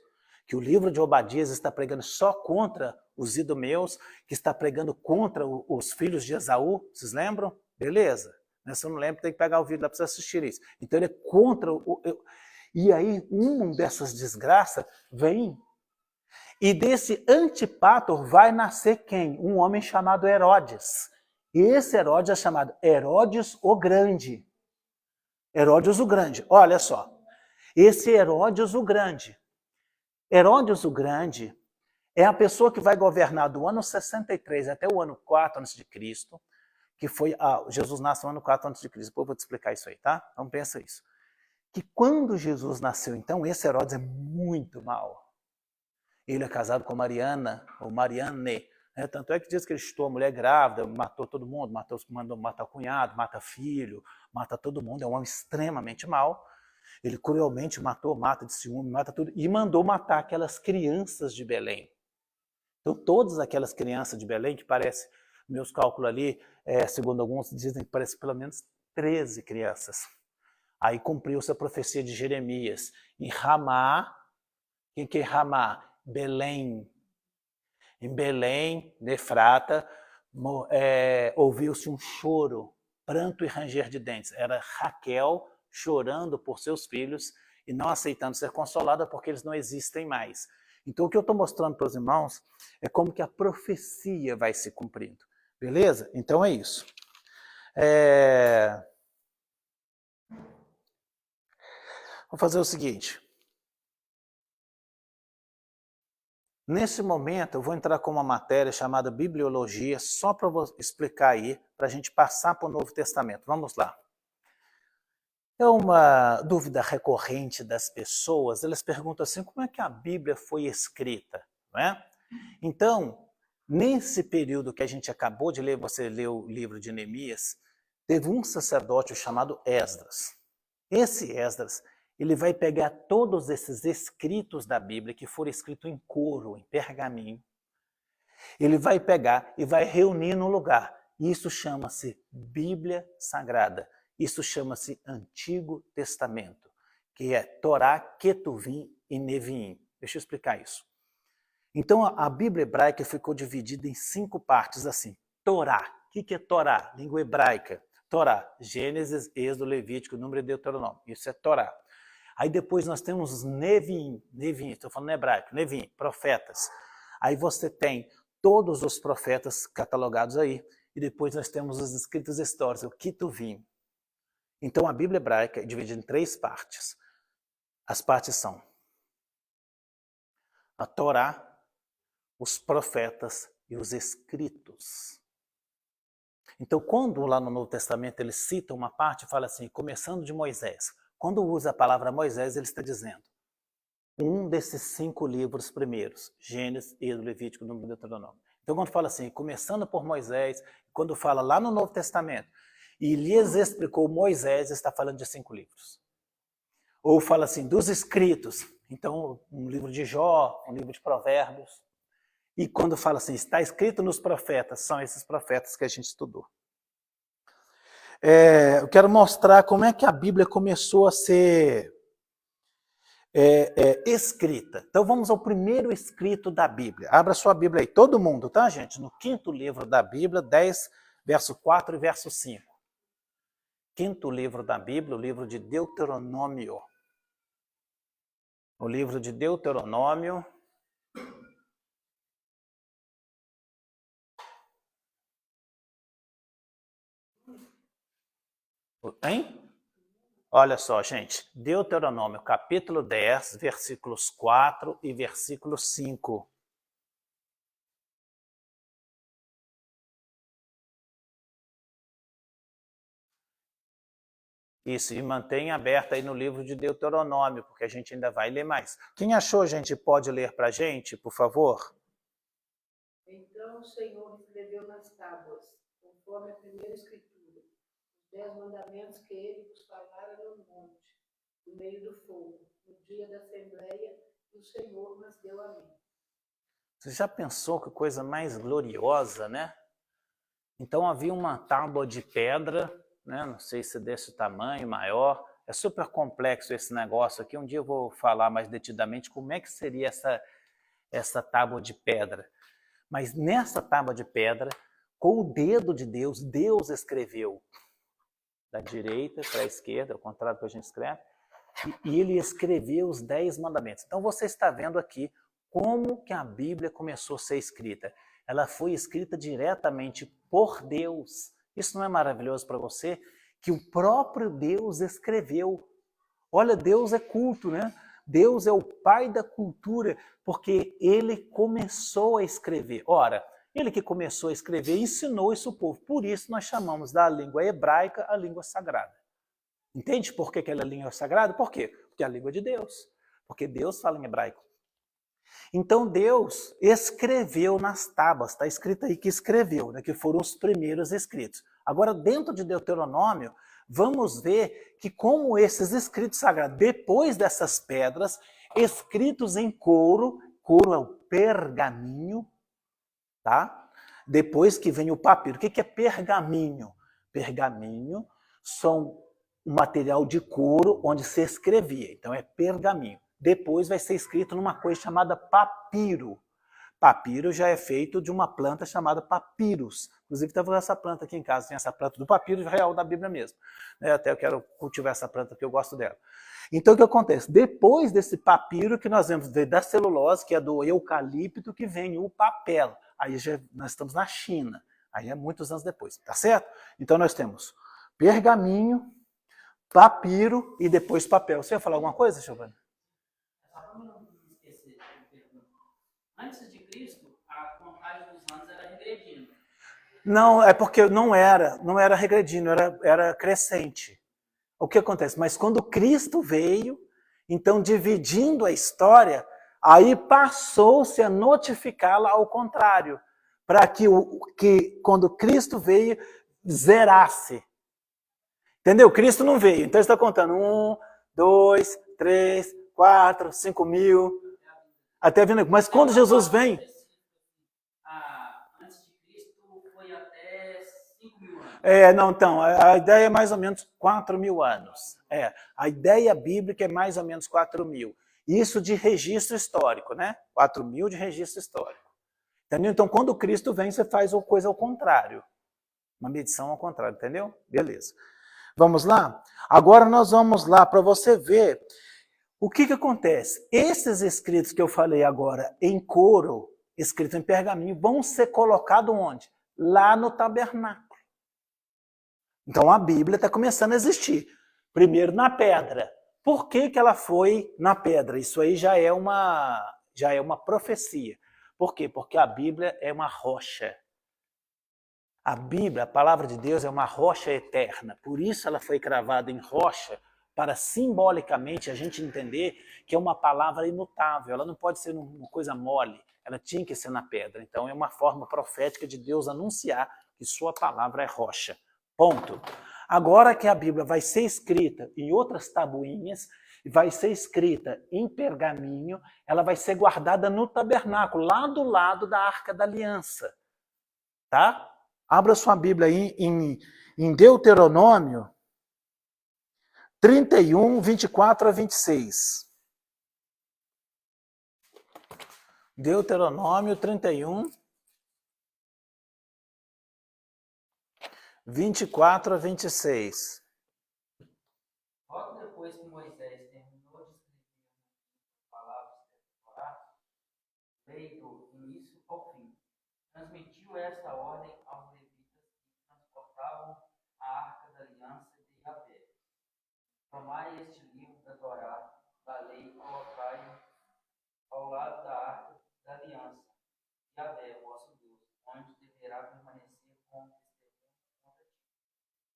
Que o livro de Obadias está pregando só contra os idumeus, que está pregando contra os filhos de Esaú. Vocês lembram? Beleza. Se eu não lembro, tem que pegar o vídeo lá para você assistir isso. Então ele é contra E aí, uma dessas desgraças vem. E desse Antipator vai nascer quem? Um homem chamado Herodes. E esse Herodes é chamado Herodes o Grande. Herodes o Grande. Olha só. Esse Herodes o Grande. Herodes o Grande é a pessoa que vai governar do ano 63 até o ano 4 a.C., que foi... Jesus nasceu no ano 4 a.C. Depois eu vou te explicar isso aí, tá? Então pensa isso. Que quando Jesus nasceu, então, esse Herodes é muito mau. Ele é casado com Mariana, ou Mariane, né? Tanto é que diz que ele chutou a mulher grávida, matou todo mundo, mandou matar o cunhado, mata filho, mata todo mundo, é um homem extremamente mau. Ele cruelmente mata de ciúme, mata tudo, e mandou matar aquelas crianças de Belém. Então, todas aquelas crianças de Belém, que parece, meus cálculos ali, segundo alguns, dizem que parece pelo menos 13 crianças. Aí cumpriu-se a profecia de Jeremias. Em Ramá, quem que é Ramá? Belém. Em Belém, Efrata, ouviu-se um choro, pranto e ranger de dentes. Era Raquel chorando por seus filhos e não aceitando ser consolada porque eles não existem mais. Então o que eu estou mostrando para os irmãos é como que a profecia vai se cumprindo. Beleza? Então é isso. Vou fazer o seguinte. Nesse momento, eu vou entrar com uma matéria chamada Bibliologia, só para explicar aí, para a gente passar para o Novo Testamento. Vamos lá. É uma dúvida recorrente das pessoas, elas perguntam assim, como é que a Bíblia foi escrita? Não é? Então, nesse período que a gente acabou de ler, você leu o livro de Neemias, teve um sacerdote chamado Esdras. Esse Esdras, ele vai pegar todos esses escritos da Bíblia, que foram escritos em couro, em pergaminho, ele vai pegar e vai reunir num lugar. Isso chama-se Bíblia Sagrada. Isso chama-se Antigo Testamento, que é Torá, Ketuvim e Neviim. Deixa eu explicar isso. Então, a Bíblia hebraica ficou dividida em 5 partes assim. Torá. O que é Torá? Língua hebraica. Torá, Gênesis, Êxodo, Levítico, Número e Deuteronômio. Isso é Torá. Aí depois nós temos os Neviim, estou falando hebraico, Neviim, profetas. Aí você tem todos os profetas catalogados aí, e depois nós temos os escritos históricos, o Ketuvim. Então a Bíblia hebraica é dividida em 3 partes. As partes são a Torá, os profetas e os escritos. Então, quando lá no Novo Testamento ele cita uma parte, fala assim, começando de Moisés. Quando usa a palavra Moisés, ele está dizendo um desses 5 livros primeiros, Gênesis, Êxodo, Levítico, Número e Deuteronômio. Então, quando fala assim, começando por Moisés, quando fala lá no Novo Testamento, e lhes explicou Moisés, está falando de 5 livros. Ou fala assim, dos escritos, então um livro de Jó, um livro de Provérbios. E quando fala assim, está escrito nos profetas, são esses profetas que a gente estudou. Eu quero mostrar como é que a Bíblia começou a ser escrita. Então vamos ao primeiro escrito da Bíblia. Abra sua Bíblia aí, todo mundo, tá, gente? No 5º livro da Bíblia, 10, verso 4 e verso 5. 5º livro da Bíblia, o livro de Deuteronômio. O livro de Deuteronômio. Hein? Olha só, gente. Deuteronômio, capítulo 10, versículos 4 e versículo 5. Isso, e mantenha aberto aí no livro de Deuteronômio, porque a gente ainda vai ler mais. Quem achou, gente, pode ler para a gente, por favor? Então o Senhor escreveu nas tábuas, conforme a primeira escritura, os 10 mandamentos que ele vos falara no monte, no meio do fogo, no dia da assembleia, e o Senhor nos deu a mim. Você já pensou que coisa mais gloriosa, né? Então havia uma tábua de pedra, né? Não sei se desse tamanho, maior. É super complexo esse negócio aqui. Um dia eu vou falar mais detidamente como é que seria essa tábua de pedra. Mas nessa tábua de pedra, com o dedo de Deus, Deus escreveu da direita para a esquerda, ao contrário do que a gente escreve, e ele escreveu os 10 mandamentos. Então você está vendo aqui como que a Bíblia começou a ser escrita. Ela foi escrita diretamente por Deus. Isso não é maravilhoso para você? Que o próprio Deus escreveu. Olha, Deus é culto, né? Deus é o pai da cultura, porque ele começou a escrever. Ora, ele que começou a escrever ensinou isso ao povo. Por isso nós chamamos da língua hebraica a língua sagrada. Entende por que ela é a língua sagrada? Por quê? Porque é a língua de Deus. Porque Deus fala em hebraico. Então Deus escreveu nas tábuas, está escrito aí que escreveu, né, que foram os primeiros escritos. Agora, dentro de Deuteronômio, vamos ver que como esses escritos sagrados, depois dessas pedras, escritos em couro é o pergaminho, tá? Depois que vem o papiro. O que é pergaminho? Pergaminho são um material de couro onde se escrevia, então é pergaminho. Depois vai ser escrito numa coisa chamada papiro. Papiro já é feito de uma planta chamada papyrus. Inclusive, estava essa planta aqui em casa, tem essa planta do papiro real da Bíblia mesmo. Até eu quero cultivar essa planta porque eu gosto dela. Então, o que acontece? Depois desse papiro que nós vemos da celulose, que é do eucalipto, que vem o papel. Aí já, nós estamos na China. Aí é muitos anos depois, tá certo? Então, nós temos pergaminho, papiro e depois papel. Você ia falar alguma coisa, Giovanni? Antes de Cristo, a contagem dos anos era regredindo. Não, é porque não era regredindo, era crescente. O que acontece? Mas quando Cristo veio, então dividindo a história, aí passou-se a notificá-la ao contrário, para que quando Cristo veio, zerasse. Entendeu? Cristo não veio, então está contando 1, 2, 3, 4, 5 mil... Até vindo, mas quando Jesus vem... Antes de Cristo foi até Não, então, a ideia é mais ou menos 4.000 anos. A ideia bíblica é mais ou menos 4.000. Isso de registro histórico, né? 4.000 de registro histórico. Entendeu? Então, quando Cristo vem, você faz a coisa ao contrário. Uma medição ao contrário, entendeu? Beleza. Vamos lá? Agora nós vamos lá para você ver o que acontece. Esses escritos que eu falei agora em couro, escritos em pergaminho, vão ser colocados onde? Lá no tabernáculo. Então a Bíblia está começando a existir. Primeiro na pedra. Por que ela foi na pedra? Isso aí já é uma profecia. Por quê? Porque a Bíblia é uma rocha. A Bíblia, a palavra de Deus, é uma rocha eterna. Por isso ela foi cravada em rocha, para simbolicamente a gente entender que é uma palavra imutável. Ela não pode ser uma coisa mole, ela tinha que ser na pedra. Então é uma forma profética de Deus anunciar que sua palavra é rocha. Ponto. Agora que a Bíblia vai ser escrita em outras tabuinhas, vai ser escrita em pergaminho, ela vai ser guardada no tabernáculo, lá do lado da Arca da Aliança. Tá? Abra sua Bíblia aí em Deuteronômio 31, 24 a 26. Deuteronômio 31, 24 a 26. Logo depois que Moisés terminou de escrever as palavras da Torá, lei do início ao fim, transmitiu esta ordem aos levitas que transportavam a arca da aliança de Yahvé. Tomai este livro da Torá, da lei, e colocai-o ao lado da arca da aliança, Yahvé, vosso Deus, onde deverá permanecer como testemunho contra ti.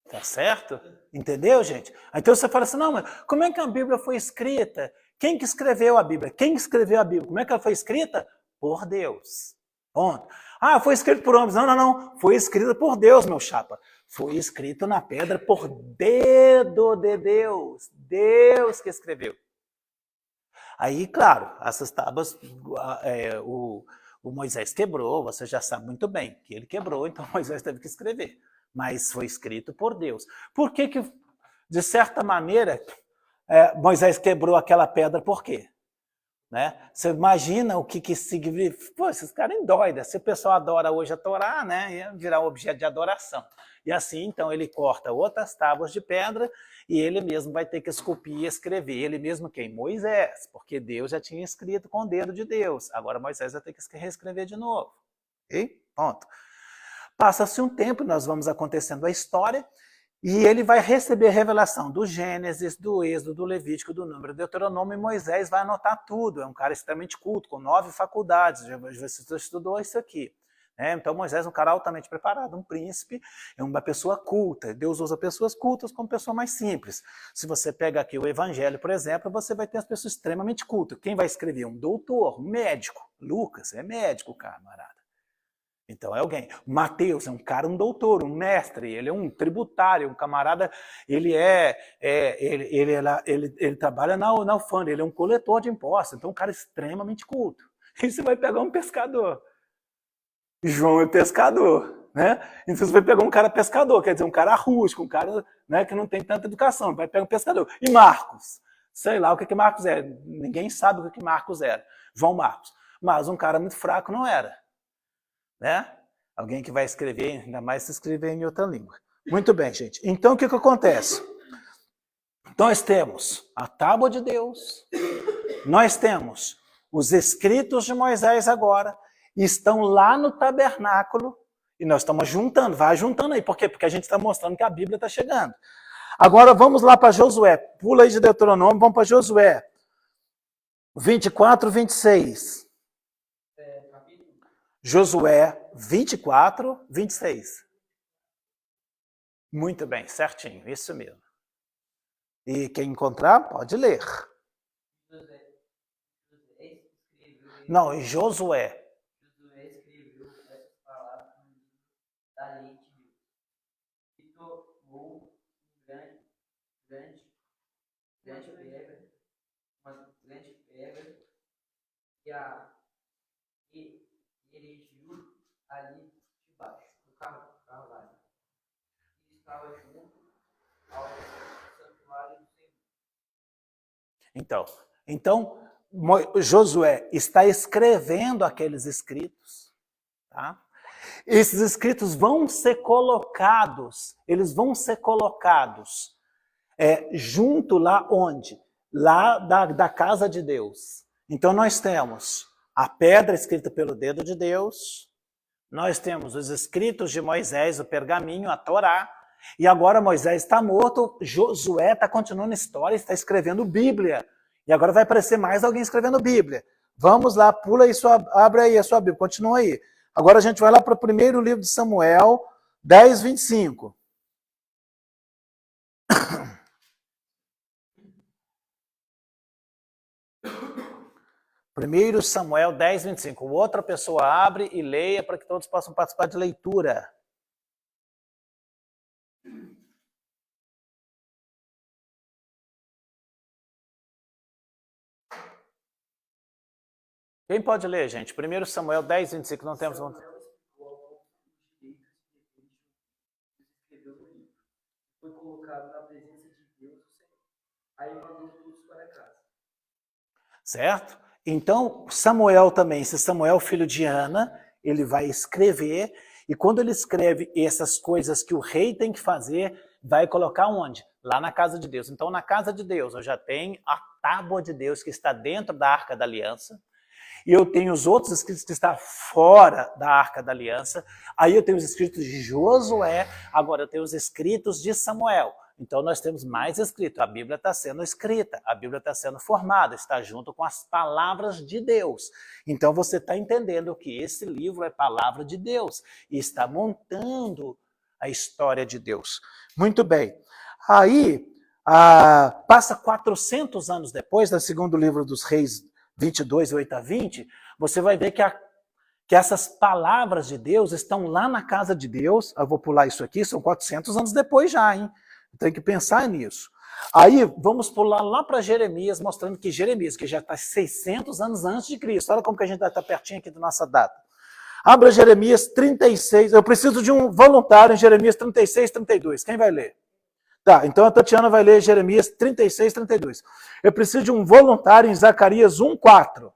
Tá certo? Entendeu, gente? Então você fala assim, não, mas como é que a Bíblia foi escrita? Quem que escreveu a Bíblia? Quem escreveu a Bíblia? Como é que ela foi escrita? Por Deus. Ponto. Ah, foi escrito por homens. Não, não, não. Foi escrita por Deus, meu chapa. Foi escrito na pedra por dedo de Deus. Deus que escreveu. Aí, claro, essas tábuas, o Moisés quebrou, você já sabe muito bem que ele quebrou, então Moisés teve que escrever. Mas foi escrito por Deus. Por que, de certa maneira, Moisés quebrou aquela pedra? Por quê? Né? Você imagina o que significa. Pô, esses caras endoidam. Se o pessoal adora hoje a Torá, né, ia virar um objeto de adoração. E assim, então, ele corta outras tábuas de pedra e ele mesmo vai ter que esculpir e escrever. Ele mesmo quem? Moisés, porque Deus já tinha escrito com o dedo de Deus. Agora Moisés vai ter que reescrever de novo. Ok? Ponto. Passa-se um tempo, nós vamos acontecendo a história, e ele vai receber revelação do Gênesis, do Êxodo, do Levítico, do Número, do Deuteronômio, e Moisés vai anotar tudo. É um cara extremamente culto, com 9 faculdades, você estudou isso aqui. Então Moisés é um cara altamente preparado, um príncipe, é uma pessoa culta. Deus usa pessoas cultas como pessoa mais simples. Se você pega aqui o Evangelho, por exemplo, você vai ter as pessoas extremamente cultas. Quem vai escrever? Um doutor, um médico. Lucas é médico, camarada. Então é alguém. Mateus é um cara, um doutor, um mestre, ele é um tributário, um camarada, ele trabalha na alfândega, ele é um coletor de impostos, então um cara extremamente culto. E você vai pegar um pescador. João é pescador, né? Então você vai pegar um cara pescador, quer dizer, um cara rústico, um cara, né, que não tem tanta educação, vai pegar um pescador. E Marcos? Sei lá o que Marcos era, ninguém sabe o que Marcos era, João Marcos. Mas um cara muito fraco não era. Né? Alguém que vai escrever, ainda mais se escrever em outra língua. Muito bem, gente. Então, o que acontece? Nós temos a tábua de Deus, nós temos os escritos de Moisés agora, estão lá no tabernáculo, e nós estamos juntando, vai juntando aí. Por quê? Porque a gente está mostrando que a Bíblia está chegando. Agora vamos lá para Josué. Pula aí de Deuteronômio, vamos para Josué. 24, 26. Josué 24, 26. Muito bem, certinho, isso mesmo. E quem encontrar, pode ler. Não, Josué. Josué escreveu essas palavras no livro da lei de Deus. E tomou uma grande pedra, e erigiu ali debaixo do carvalho. estava junto ao santuário do Senhor. Então Josué está escrevendo aqueles escritos, tá? Esses escritos vão ser colocados, junto lá onde? Lá da casa de Deus. Então nós temos a pedra escrita pelo dedo de Deus, nós temos os escritos de Moisés, o pergaminho, a Torá, e agora Moisés está morto, Josué está continuando a história, está escrevendo Bíblia. E agora vai aparecer mais alguém escrevendo Bíblia. Vamos lá, pula aí, abre aí a sua Bíblia, continua aí. Agora a gente vai lá para o primeiro livro de Samuel, 10, 25. Primeiro Samuel 10, 25. Outra pessoa abre e leia para que todos possam participar de leitura. Quem pode ler, gente? Primeiro Samuel 10, 25. Não temos... Foi colocado na presença de Deus, aí mandou todos para casa. Certo? Então, Samuel também, esse Samuel, filho de Ana, ele vai escrever, e quando ele escreve essas coisas que o rei tem que fazer, vai colocar onde? Lá na casa de Deus. Então, na casa de Deus, eu já tenho a tábua de Deus que está dentro da Arca da Aliança, e eu tenho os outros escritos que estão fora da Arca da Aliança, aí eu tenho os escritos de Josué, agora eu tenho os escritos de Samuel. Então nós temos mais escrito, a Bíblia está sendo escrita, a Bíblia está sendo formada, está junto com as palavras de Deus. Então você está entendendo que esse livro é palavra de Deus e está montando a história de Deus. Muito bem. Aí, passa 400 anos depois, no segundo livro dos Reis 22, 8 a 20, você vai ver que essas palavras de Deus estão lá na casa de Deus. Eu vou pular isso aqui, são 400 anos depois já, hein? Tem que pensar nisso. Aí, vamos pular lá para Jeremias, mostrando que Jeremias, que já está 600 anos antes de Cristo, olha como que a gente está pertinho aqui da nossa data. Abra Jeremias 36, eu preciso de um voluntário em Jeremias 36, 32. Quem vai ler? Tá, então a Tatiana vai ler Jeremias 36, 32. Eu preciso de um voluntário em Zacarias 1, 4.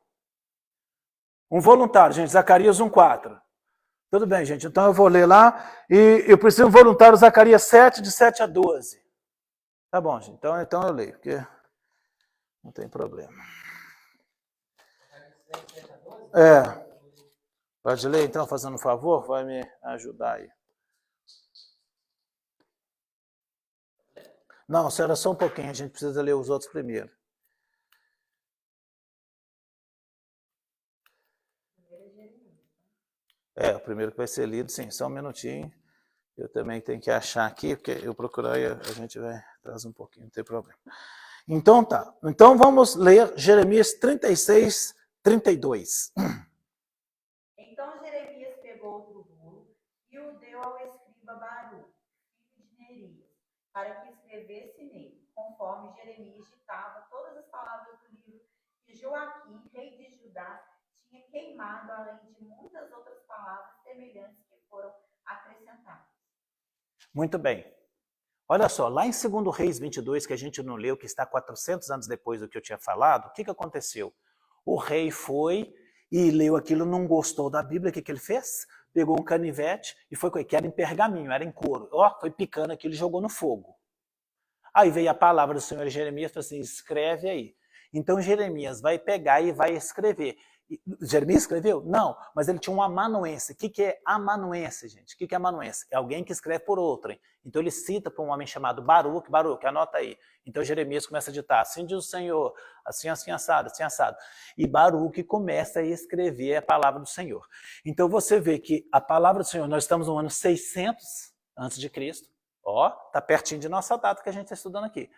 Um voluntário, gente, Zacarias 1, 4. Tudo bem, gente, então eu vou ler lá, e eu preciso de um voluntário, Zacarias 7, de 7 a 12. Tá bom, gente, então eu leio, porque não tem problema. Pode ler, então, fazendo um favor, vai me ajudar aí. Não, senhora, só um pouquinho, a gente precisa ler os outros primeiro. O primeiro que vai ser lido, sim, só um minutinho. Eu também tenho que achar aqui, porque eu procurar e a gente vai trazer um pouquinho, não tem problema. Então tá, então vamos ler Jeremias 36, 32. Então Jeremias pegou outro rolo e o deu ao escriba Baruque, filho de Nerias, para que escrevesse nele, conforme Jeremias ditava todas as palavras do livro que Joaquim, rei de Judá, tinha queimado, além de muitas outras palavras semelhantes que foram acrescentadas. Muito bem. Olha só, lá em 2 Reis 22, que a gente não leu, que está 400 anos depois do que eu tinha falado, o que aconteceu? O rei foi e leu aquilo, não gostou da Bíblia, o que ele fez? Pegou um canivete e foi, que era em pergaminho, era em couro. Foi picando aquilo e jogou no fogo. Aí veio a palavra do Senhor Jeremias e falou assim, escreve aí. Então Jeremias vai pegar e vai escrever. Jeremias escreveu? Não, mas ele tinha um amanuense. O que é amanuense, gente? O que é amanuense? É alguém que escreve por outrem. Então ele cita para um homem chamado Baruque, anota aí. Então Jeremias começa a ditar, assim diz o Senhor, assim, assim, assado, assim, assado. E Baruque começa a escrever a palavra do Senhor. Então você vê que a palavra do Senhor, nós estamos no ano 600 antes de Cristo. Está pertinho de nossa data que a gente está estudando aqui.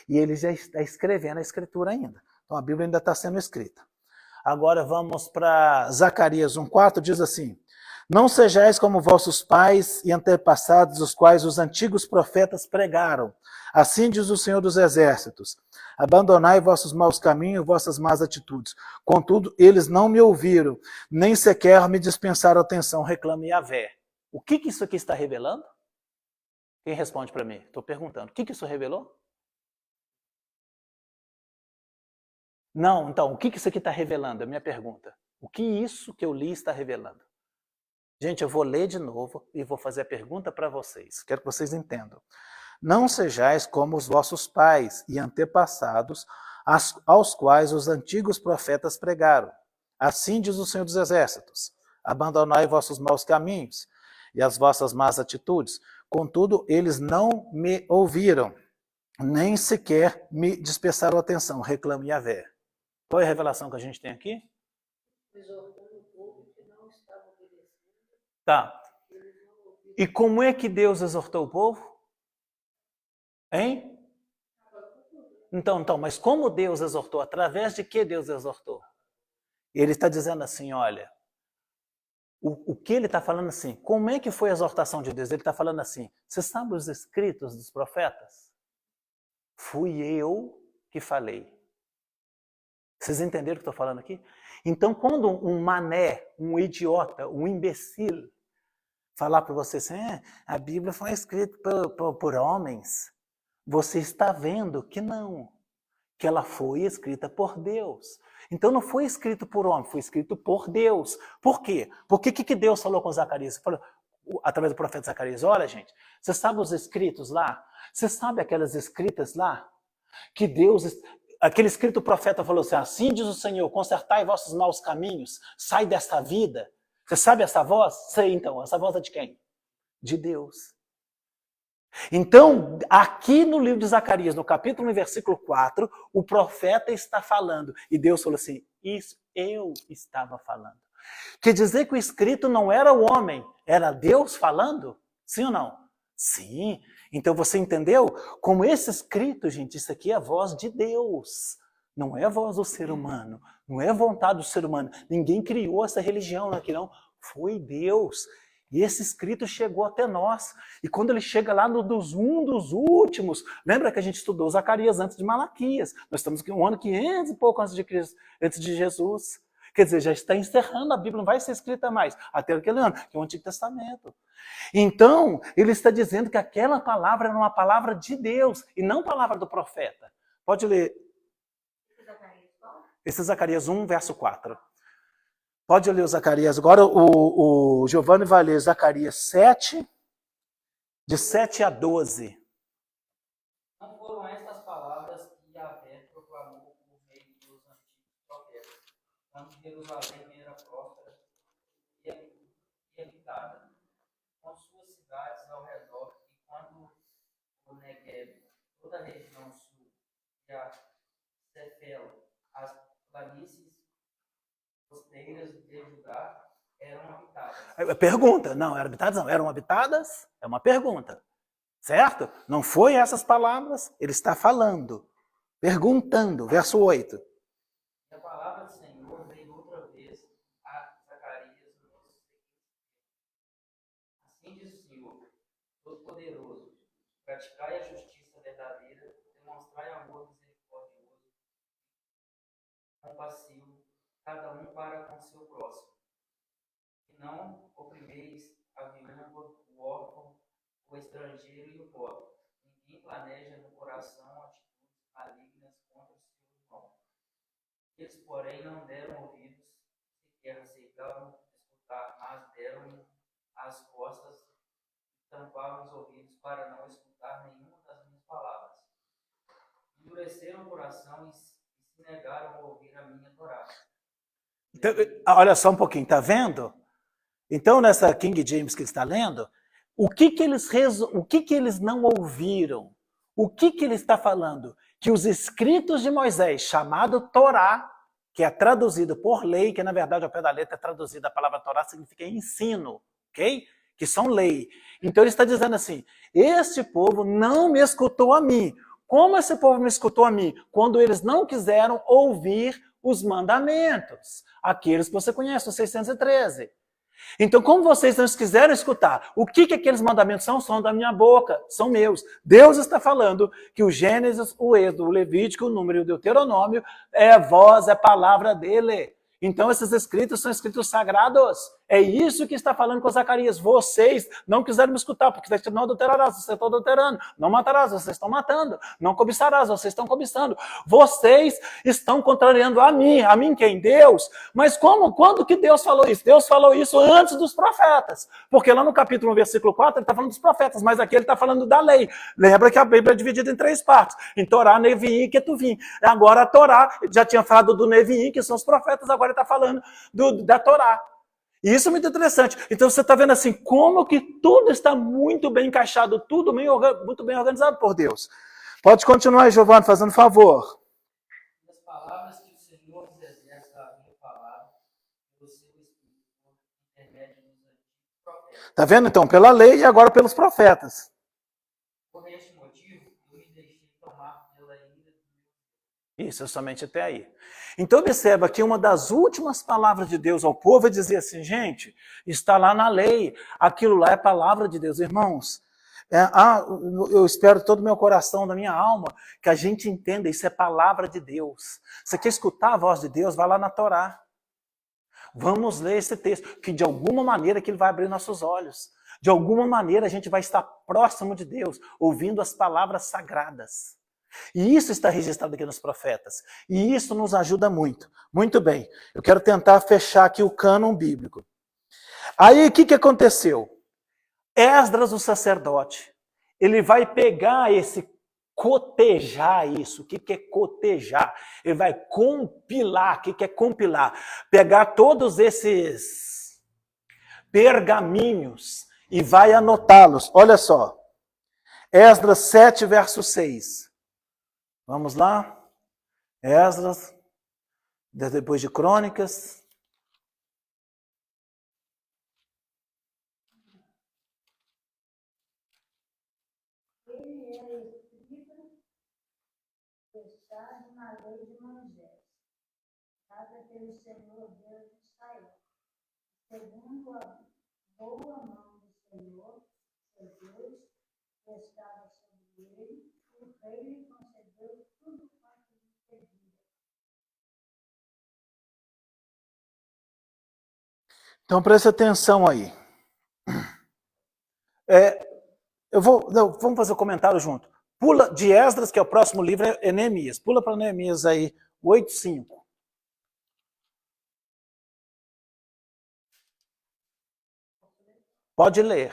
E ele já está escrevendo a escritura ainda. Então a Bíblia ainda está sendo escrita. Agora vamos para Zacarias 1,4, diz assim, não sejais como vossos pais e antepassados, os quais os antigos profetas pregaram. Assim diz o Senhor dos Exércitos, abandonai vossos maus caminhos, vossas más atitudes. Contudo, eles não me ouviram, nem sequer me dispensaram atenção, reclame Yahvé. O que isso aqui está revelando? Quem responde para mim? Estou perguntando. O que isso revelou? Não, então, o que isso aqui está revelando? É a minha pergunta. O que isso que eu li está revelando? Gente, eu vou ler de novo e vou fazer a pergunta para vocês. Quero que vocês entendam. Não sejais como os vossos pais e antepassados, aos quais os antigos profetas pregaram. Assim diz o Senhor dos Exércitos: abandonai vossos maus caminhos e as vossas más atitudes. Contudo, eles não me ouviram, nem sequer me dispensaram atenção. Reclame Yahvé. Qual é a revelação que a gente tem aqui? Exortando o povo que não estava obedecendo. Tá. E como é que Deus exortou o povo? Hein? Então, mas como Deus exortou? Através de que Deus exortou? Ele está dizendo assim, olha, o que ele está falando assim, como é que foi a exortação de Deus? Ele está falando assim, você sabe os escritos dos profetas? Fui eu que falei. Vocês entenderam o que eu estou falando aqui? Então, quando um mané, um idiota, um imbecil, falar para você assim, a Bíblia foi escrita por homens, você está vendo que não, que ela foi escrita por Deus. Então não foi escrito por homem, foi escrito por Deus. Por quê? Porque o que Deus falou com Zacarias? Falou, através do profeta Zacarias, olha gente, você sabe os escritos lá? Você sabe aquelas escritas lá? Que Deus, aquele escrito profeta falou assim diz o Senhor, consertai vossos maus caminhos, sai desta vida. Você sabe essa voz? Sei então, essa voz é de quem? De Deus. Então, aqui no livro de Zacarias, no capítulo 1, versículo 4, o profeta está falando. E Deus falou assim, isso eu estava falando. Quer dizer que o escrito não era o homem, era Deus falando? Sim ou não? Sim. Então você entendeu? Como esse escrito, gente, isso aqui é a voz de Deus. Não é a voz do ser humano. Não é a vontade do ser humano. Ninguém criou essa religião aqui, não. Foi Deus. E esse escrito chegou até nós. E quando ele chega lá um dos últimos, lembra que a gente estudou Zacarias antes de Malaquias. Nós estamos aqui um ano 500 e pouco antes de Jesus. Quer dizer, já está encerrando, a Bíblia não vai ser escrita mais, até aquele ano, que é o Antigo Testamento. Então, ele está dizendo que aquela palavra era uma palavra de Deus, e não palavra do profeta. Pode ler. Esse é Zacarias 1, verso 4. Pode ler o Zacarias. Agora o Giovanni vai ler Zacarias 7, de 7 a 12. Não foram estas palavras que Yahvé proclamou por meio dos antigos profetas, quando Jerusalém era próspera e habitada, com suas cidades ao redor, e quando o Negueb, toda a região sul, e a Cefela, as planícies costeiras de Judá eram habitadas. Pergunta, não, eram habitadas não, eram habitadas? É uma pergunta, certo? Não foi essas palavras, ele está falando, perguntando, verso 8. E a palavra do Senhor veio outra vez a Zacarias no seguinte: assim diz o Senhor, Todo-Poderoso, praticai a justiça verdadeira, demonstrai amor misericordioso, compassivo, cada um para com seu próximo. E não oprimeis a viúva, o órfão, o estrangeiro e o pobre. Ninguém planeja no coração atitudes malignas contra o seu irmão. Eles, porém, não deram ouvidos, sequer aceitavam escutar, mas deram as costas e tampavam os ouvidos para não escutar nenhuma das minhas palavras. Endureceram o coração e se negaram a ouvir a minha Torá. Então, olha só um pouquinho, tá vendo? Então, nessa King James que está lendo, o que eles não ouviram? O que ele está falando? Que os escritos de Moisés, chamado Torá, que é traduzido por lei, que na verdade ao pé da letra é traduzida, a palavra Torá significa ensino, ok? Que são lei. Então ele está dizendo assim, este povo não me escutou a mim. Como esse povo me escutou a mim? Quando eles não quiseram ouvir os mandamentos. Aqueles que você conhece, os 613. Então, como vocês não quiseram escutar, o que aqueles mandamentos são? São da minha boca, são meus. Deus está falando que o Gênesis, o Êxodo, o Levítico, o Número e o Deuteronômio é voz, é palavra dele. Então, esses escritos são escritos sagrados. É isso que está falando com Zacarias. Vocês não quiseram me escutar, porque não adulterarás, vocês estão adulterando. Não matarás, vocês estão matando. Não cobiçarás, vocês estão cobiçando. Vocês estão contrariando a mim. A mim quem? Deus. Mas como? Quando que Deus falou isso? Deus falou isso antes dos profetas. Porque lá no capítulo 1, versículo 4, ele está falando dos profetas, mas aqui ele está falando da lei. Lembra que a Bíblia é dividida em 3 partes. Em Torá, Neviim e Ketuvim. Agora a Torá, já tinha falado do Neviim, que são os profetas, agora ele está falando da Torá. E isso é muito interessante. Então você está vendo assim, como que tudo está muito bem encaixado, tudo muito bem organizado por Deus. Pode continuar aí, Giovanni, fazendo favor. As palavras que o Senhor nos exerce a minha palavra, você o Espírito, por intermédio dos antigos profetas. Está vendo então? Pela lei e agora pelos profetas. Por este motivo, eu me deixei tomar pela ira do meu. Isso, somente até aí. Então observa que uma das últimas palavras de Deus ao povo é dizer assim, gente, está lá na lei, aquilo lá é palavra de Deus. Irmãos, eu espero todo o meu coração, da minha alma, que a gente entenda, isso é palavra de Deus. Você quer escutar a voz de Deus? Vai lá na Torá. Vamos ler esse texto, que de alguma maneira que ele vai abrir nossos olhos. De alguma maneira a gente vai estar próximo de Deus, ouvindo as palavras sagradas. E isso está registrado aqui nos profetas. E isso nos ajuda muito. Muito bem. Eu quero tentar fechar aqui o cânon bíblico. Aí, o que aconteceu? Esdras, o sacerdote, ele vai pegar cotejar isso. O que é cotejar? Ele vai compilar. O que é compilar? Pegar todos esses pergaminhos e vai anotá-los. Olha só. Esdras 7, verso 6. Vamos lá. Esdras, depois de Crônicas. Ele era escriba fechado na lei de Moisés, dada pelo Senhor Deus de Israel. Segundo a boa mão do Senhor, seu Deus, que estava sobre ele, o rei lhe concedeu tudo quanto lhe pedia. Então preste atenção aí. Vamos fazer o comentário junto. Pula de Esdras, que é o próximo livro, é Neemias. Pula para Neemias aí, 8:5. Pode ler.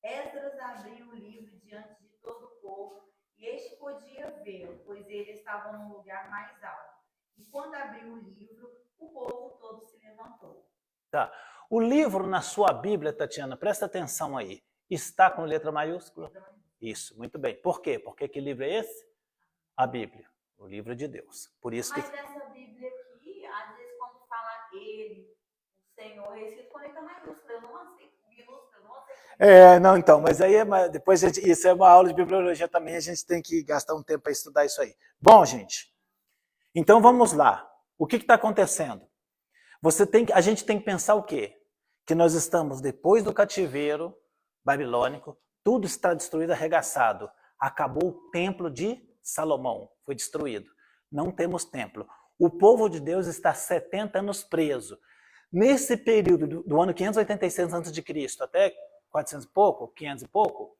Esdras abriu o livro diante de todo o povo, e este podia vê-lo, pois ele estava num lugar mais alto. E quando abriu o livro, o povo todo se levantou. Tá. O livro na sua Bíblia, Tatiana, presta atenção aí. Está com letra maiúscula? Isso, muito bem. Por quê? Porque que livro é esse? A Bíblia, o livro de Deus. Por isso que... Mas nessa Bíblia aqui, às vezes quando fala ele, o Senhor, é escrito com letra maiúscula. Eu não aceito minúscula, eu não aceito. Não, então, mas aí depois isso é uma aula de bibliologia também, a gente tem que gastar um tempo para estudar isso aí. Bom, gente, então vamos lá. O que está acontecendo? A gente tem que pensar o quê? Que nós estamos depois do cativeiro babilônico, tudo está destruído, arregaçado. Acabou o templo de Salomão, foi destruído. Não temos templo. O povo de Deus está 70 anos preso. Nesse período do ano 586 a.C. até 400 e pouco, 500 e pouco,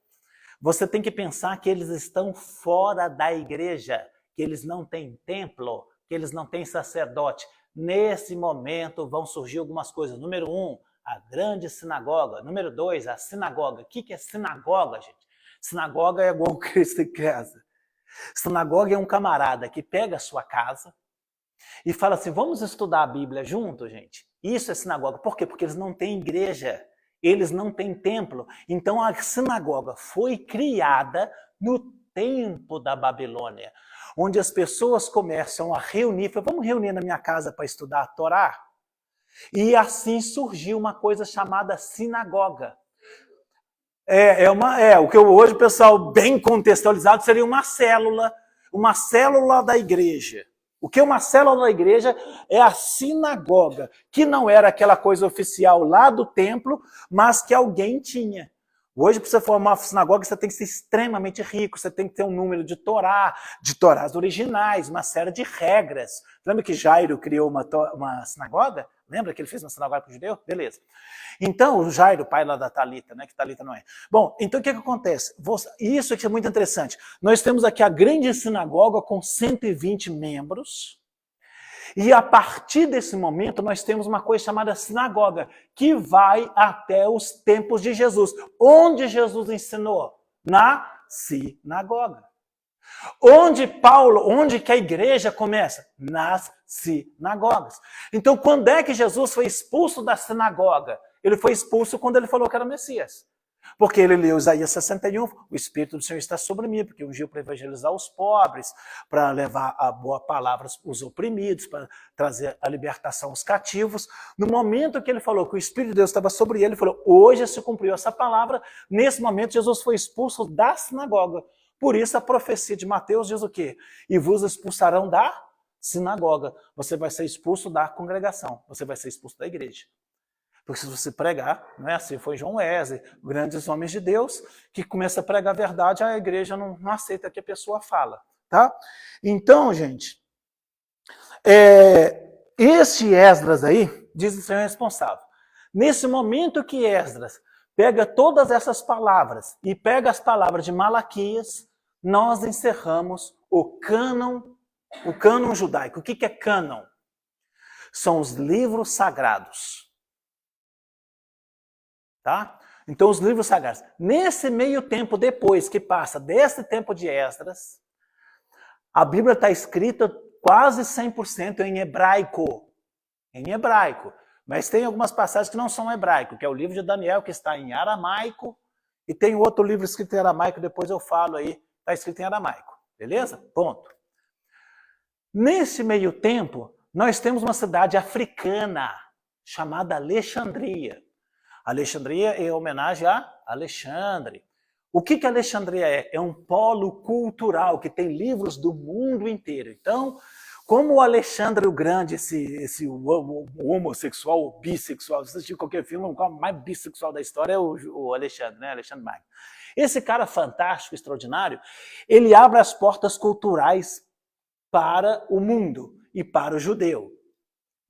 você tem que pensar que eles estão fora da igreja, que eles não têm templo, que eles não têm sacerdote. Nesse momento vão surgir algumas coisas. Número 1, a grande sinagoga. Número 2, a sinagoga. O que é sinagoga, gente? Sinagoga é igual Cristo em casa. Sinagoga é um camarada que pega a sua casa e fala assim, vamos estudar a Bíblia junto, gente? Isso é sinagoga. Por quê? Porque eles não têm igreja, eles não têm templo. Então a sinagoga foi criada no tempo da Babilônia, onde as pessoas começam a reunir, vamos reunir na minha casa para estudar a Torá? E assim surgiu uma coisa chamada sinagoga. O que hoje o pessoal bem contextualizado seria uma célula da igreja. O que é uma célula da igreja é a sinagoga, que não era aquela coisa oficial lá do templo, mas que alguém tinha. Hoje, para você formar uma sinagoga, você tem que ser extremamente rico, você tem que ter um número de Torás originais, uma série de regras. Lembra que Jairo criou uma sinagoga? Lembra que ele fez uma sinagoga para o judeu? Beleza. Então, o Jairo, pai lá da Talita, né, que Talita não é. Bom, então o que acontece? Isso aqui é muito interessante. Nós temos aqui a grande sinagoga com 120 membros, e a partir desse momento nós temos uma coisa chamada sinagoga, que vai até os tempos de Jesus. Onde Jesus ensinou? Na sinagoga. Onde que a igreja começa? Nas sinagogas. Então, quando é que Jesus foi expulso da sinagoga? Ele foi expulso quando ele falou que era o Messias. Porque ele leu Isaías 61, o Espírito do Senhor está sobre mim, porque ungiu para evangelizar os pobres, para levar a boa palavra aos oprimidos, para trazer a libertação aos cativos. No momento que ele falou que o Espírito de Deus estava sobre ele, ele falou, hoje se cumpriu essa palavra. Nesse momento, Jesus foi expulso da sinagoga. Por isso, a profecia de Mateus diz o quê? E vos expulsarão da sinagoga. Você vai ser expulso da congregação, você vai ser expulso da igreja. Porque se você pregar, né, assim foi João Wesley, grandes homens de Deus, que começa a pregar a verdade, a igreja não aceita que a pessoa fala. Tá? Então, gente, esse Esdras aí, diz o Senhor responsável. Nesse momento que Esdras pega todas essas palavras e pega as palavras de Malaquias, nós encerramos o cânon judaico. O que é cânon? São os livros sagrados. Tá? Então, os livros sagrados. Nesse meio tempo, depois que passa desse tempo de Esdras, a Bíblia está escrita quase 100% em hebraico. Em hebraico. Mas tem algumas passagens que não são hebraico, que é o livro de Daniel, que está em aramaico, e tem outro livro escrito em aramaico, depois eu falo aí, está escrito em aramaico. Beleza? Ponto. Nesse meio tempo, nós temos uma cidade africana, chamada Alexandria. Alexandria é homenagem a Alexandre. O que Alexandria é? É um polo cultural que tem livros do mundo inteiro. Então, como o Alexandre o Grande, esse homossexual ou bissexual, se você assistir qualquer filme, o mais bissexual da história é o Alexandre, né? Alexandre Magno. Esse cara fantástico, extraordinário, ele abre as portas culturais para o mundo e para o judeu.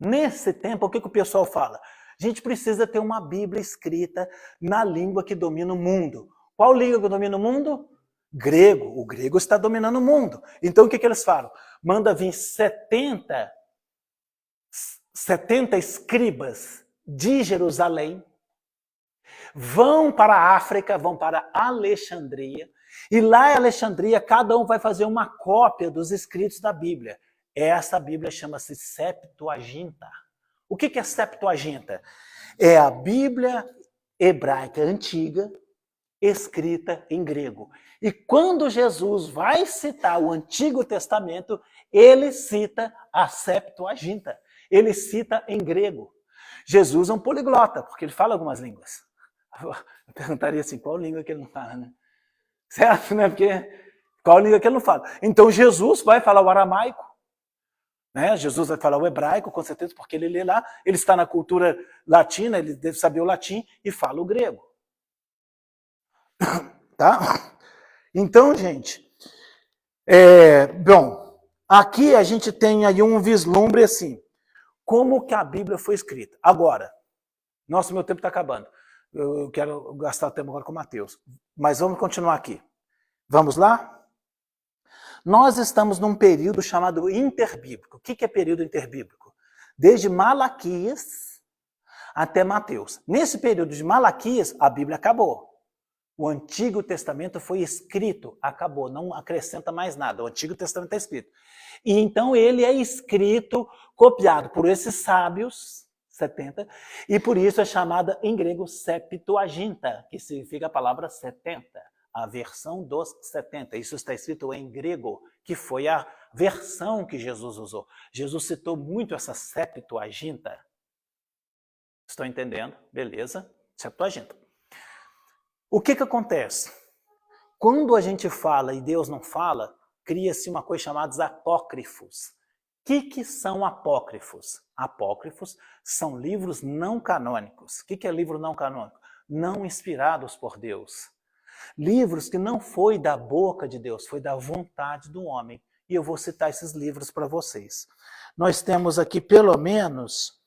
Nesse tempo, o que o pessoal fala? A gente precisa ter uma Bíblia escrita na língua que domina o mundo. Qual língua que domina o mundo? Grego. O grego está dominando o mundo. Então o que eles falam? Manda vir 70 escribas de Jerusalém, vão para a África, vão para Alexandria, e lá em Alexandria cada um vai fazer uma cópia dos escritos da Bíblia. Essa Bíblia chama-se Septuaginta. O que é Septuaginta? É a Bíblia hebraica antiga, escrita em grego. E quando Jesus vai citar o Antigo Testamento, ele cita a Septuaginta. Ele cita em grego. Jesus é um poliglota, porque ele fala algumas línguas. Eu perguntaria assim, qual língua que ele não fala, né? Certo, né? Porque qual língua que ele não fala? Então Jesus vai falar o aramaico, né? Jesus vai falar o hebraico, com certeza, porque ele lê lá, ele está na cultura latina, ele deve saber o latim e fala o grego. Tá? Então, gente, bom, aqui a gente tem aí um vislumbre assim, como que a Bíblia foi escrita. Agora, nossa, meu tempo está acabando. Eu quero gastar tempo agora com Mateus. Mas vamos continuar aqui. Vamos lá? Nós estamos num período chamado interbíblico. O que é período interbíblico? Desde Malaquias até Mateus. Nesse período de Malaquias, a Bíblia acabou. O Antigo Testamento foi escrito, acabou, não acrescenta mais nada. O Antigo Testamento está escrito. E então ele é escrito, copiado por esses sábios, 70, e por isso é chamada em grego Septuaginta, que significa a palavra 70, a versão dos 70. Isso está escrito em grego, que foi a versão que Jesus usou. Jesus citou muito essa Septuaginta. Estão entendendo? Beleza? Septuaginta. O que acontece? Quando a gente fala e Deus não fala, cria-se uma coisa chamada apócrifos. O que são apócrifos? Apócrifos são livros não canônicos. O que é livro não canônico? não inspirados por Deus. Livros que não foi da boca de Deus, foi da vontade do homem. E eu vou citar esses livros para vocês. Nós temos aqui pelo menos...